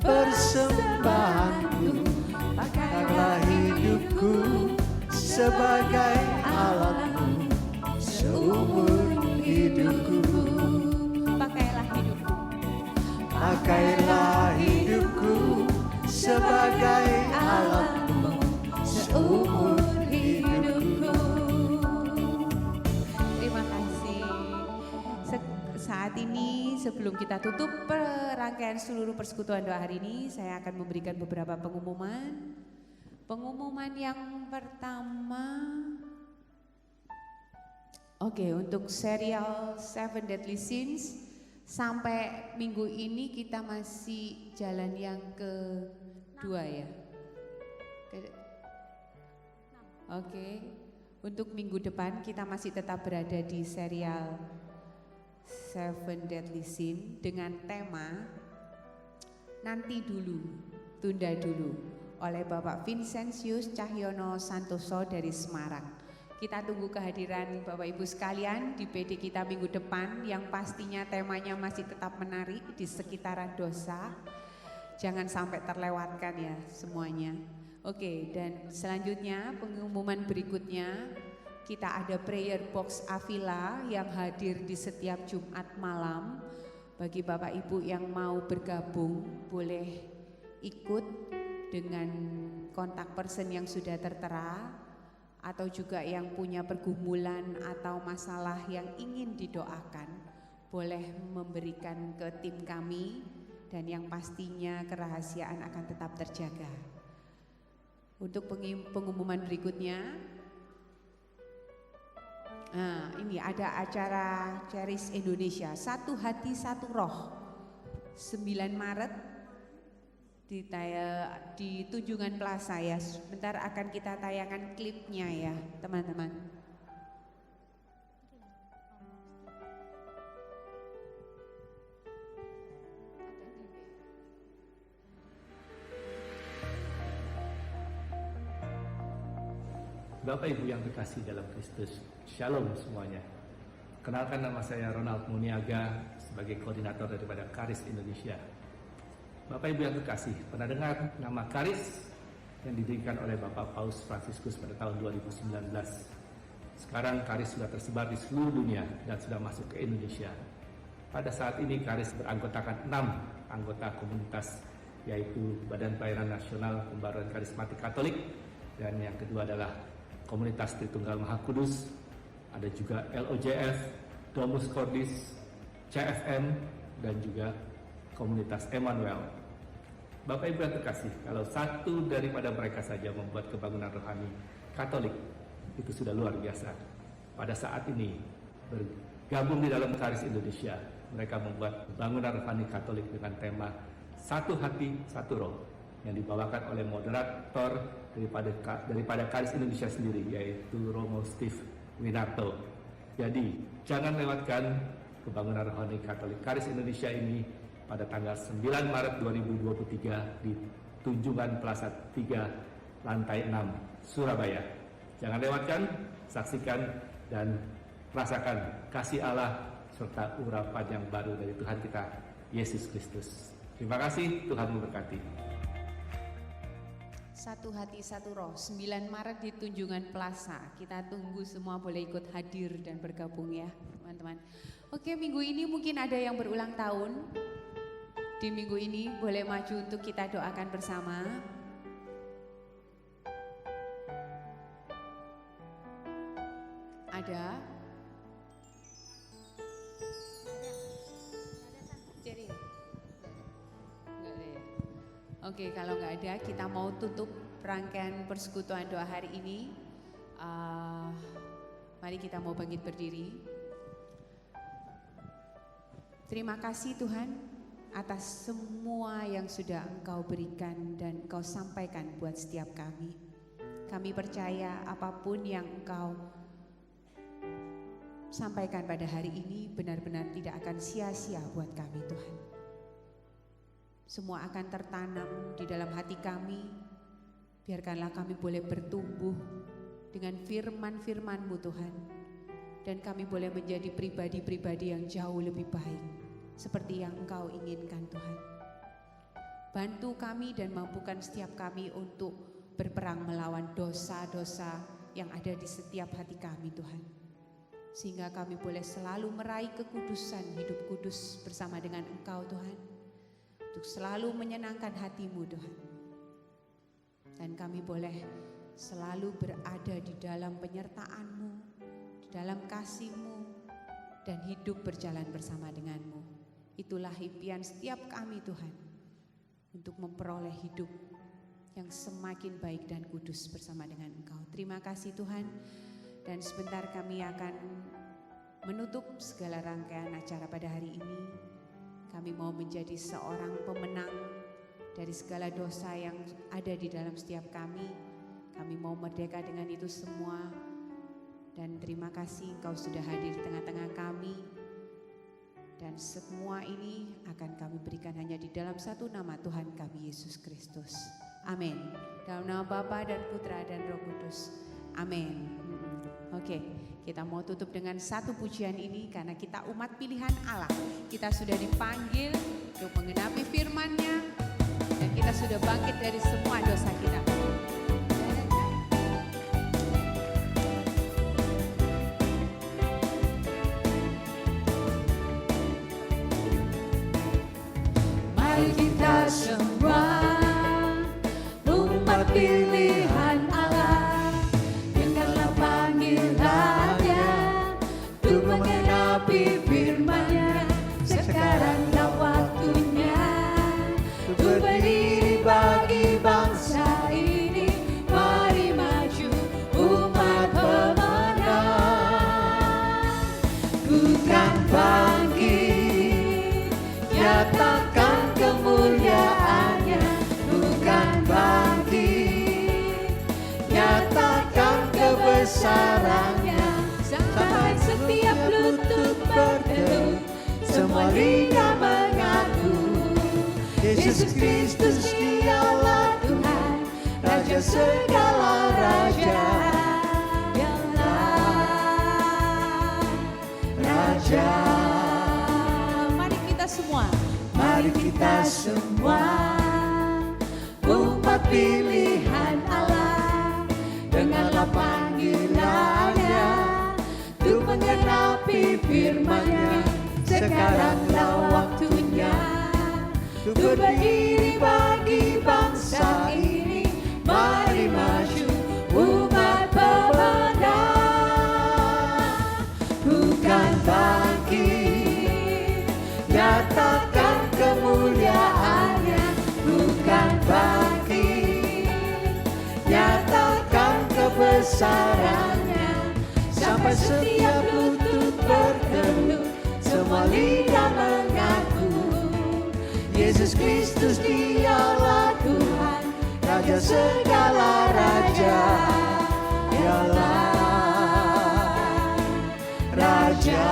persembahanku. Pakailah hidupku sebagai alatmu seumur hidupku. Pakailah hidupku. Pakailah hidupku sebagai alatmu seumur hidupku. Terima kasih. Saat ini sebelum kita tutup rangkaian seluruh persekutuan doa hari ini, saya akan memberikan beberapa pengumuman. Pengumuman yang pertama, untuk serial Seven Deadly Sins sampai minggu ini kita masih jalan yang kedua ya. Untuk minggu depan kita masih tetap berada di serial Seven Deadly Sins dengan tema Nanti Dulu, Tunda Dulu oleh Bapak Vincentius Cahyono Santoso dari Semarang. Kita tunggu kehadiran Bapak Ibu sekalian di PD kita minggu depan yang pastinya temanya masih tetap menarik di sekitaran dosa. Jangan sampai terlewatkan ya semuanya. Dan selanjutnya pengumuman berikutnya, kita ada prayer box Avila yang hadir di setiap Jumat malam. Bagi Bapak Ibu yang mau bergabung boleh ikut dengan kontak person yang sudah tertera, atau juga yang punya pergumulan atau masalah yang ingin didoakan boleh memberikan ke tim kami, dan yang pastinya kerahasiaan akan tetap terjaga. Untuk pengumuman berikutnya, ini ada acara Cherish Indonesia Satu Hati Satu Roh 9 Maret di Tunjungan Plaza ya. Sebentar akan kita tayangkan klipnya ya teman-teman. Bapak Ibu yang terkasih dalam Kristus, Shalom semuanya. Kenalkan, nama saya Ronald Muniaga sebagai koordinator daripada Charis Indonesia. Bapak Ibu yang terkasih, pernah dengar nama Charis yang didirikan oleh Bapak Paus Fransiskus pada tahun 2019. Sekarang Charis sudah tersebar di seluruh dunia dan sudah masuk ke Indonesia. Pada saat ini Charis beranggotakan 6 anggota komunitas, yaitu Badan Pelayanan Nasional Pembaruan Karismatik Katolik, dan yang kedua adalah Komunitas Tritunggal Maha Kudus, ada juga LOJF, Domus Cordis, CFM, dan juga Komunitas Emmanuel. Bapak Ibu yang terkasih, kalau satu daripada mereka saja membuat kebangunan rohani Katolik, itu sudah luar biasa. Pada saat ini bergabung di dalam Charis Indonesia, mereka membuat bangunan rohani Katolik dengan tema Satu Hati Satu Roh yang dibawakan oleh moderator daripada Charis Indonesia sendiri, yaitu Romo Steve Winarto. Jadi jangan lewatkan kebangunan rohani Katolik Charis Indonesia ini pada tanggal 9 Maret 2023 di Tunjungan Plaza 3 lantai 6 Surabaya. Jangan lewatkan, saksikan dan rasakan kasih Allah serta urapan yang baru dari Tuhan kita Yesus Kristus. Terima kasih, Tuhan memberkati. Satu Hati Satu Roh 9 Maret di Tunjungan Plaza. Kita tunggu semua boleh ikut hadir dan bergabung ya teman-teman. Minggu ini mungkin ada yang berulang tahun. di minggu ini boleh maju untuk kita doakan bersama. Ada? Jerry? Nggak ada ya? Oke, kalau nggak ada, kita mau tutup rangkaian persekutuan doa hari ini. Mari kita mau bangkit berdiri. Terima kasih Tuhan atas semua yang sudah Engkau berikan dan Engkau sampaikan buat setiap kami. Kami percaya apapun yang Engkau sampaikan pada hari ini benar-benar tidak akan sia-sia buat kami Tuhan. Semua akan tertanam di dalam hati kami. Biarkanlah kami boleh bertumbuh dengan firman-firman-Mu Tuhan. Dan kami boleh menjadi pribadi-pribadi yang jauh lebih baik seperti yang Engkau inginkan Tuhan. Bantu kami dan mampukan setiap kami untuk berperang melawan dosa-dosa yang ada di setiap hati kami Tuhan. Sehingga kami boleh selalu meraih kekudusan hidup kudus bersama dengan Engkau Tuhan. Untuk selalu menyenangkan hati-Mu Tuhan. Dan kami boleh selalu berada di dalam penyertaan-Mu, di dalam kasih-Mu, dan hidup berjalan bersama dengan-Mu. Itulah impian setiap kami Tuhan, untuk memperoleh hidup yang semakin baik dan kudus bersama dengan Engkau. Terima kasih Tuhan, dan sebentar kami akan menutup segala rangkaian acara pada hari ini. Kami mau menjadi seorang pemenang dari segala dosa yang ada di dalam setiap kami. Kami mau merdeka dengan itu semua. Dan terima kasih Engkau sudah hadir di tengah-tengah kami. Dan semua ini akan kami berikan hanya di dalam satu nama Tuhan kami Yesus Kristus. Amin. Dalam nama Bapa dan Putra dan Roh Kudus. Amin. Oke, kita mau tutup dengan satu pujian ini karena kita umat pilihan Allah. Kita sudah dipanggil untuk mengenapi firman-Nya dan kita sudah bangkit dari semua dosa kita. Mari kita semua umat pilihan Allah, dengarlah panggilannya untuk mengenapi firman-Nya. Sekaranglah waktunya untuk berdiri bagi bangsa ini. Mari maju umat pemenang. Ku kan bangkit, nyatakan kemuliaan-Nya. Bukan bangkit, nyatakan kebesaran-Nya. Sampai setiap lutut berteduh, semua lidah mengaku Yesus Kristus Dialah Tuhan, Raja segala raja. Dialah Raja. Mari kita semua. Mari kita semua umat pilihan Allah, dengarlah panggilannya untuk mengenapi firman-Nya. Sekaranglah waktunya untuk berdiri bagi bangsa ini. Mari maju umat pemenang. Bukan bangkit, nyatakan kemuliaan-Nya. Bukan bangkit, nyatakan kebesaran-Nya. Sampai setiap lutut berteduh, semua lidah mengaku Yesus Kristus Dialah Tuhan, Raja segala raja. Dialah Raja.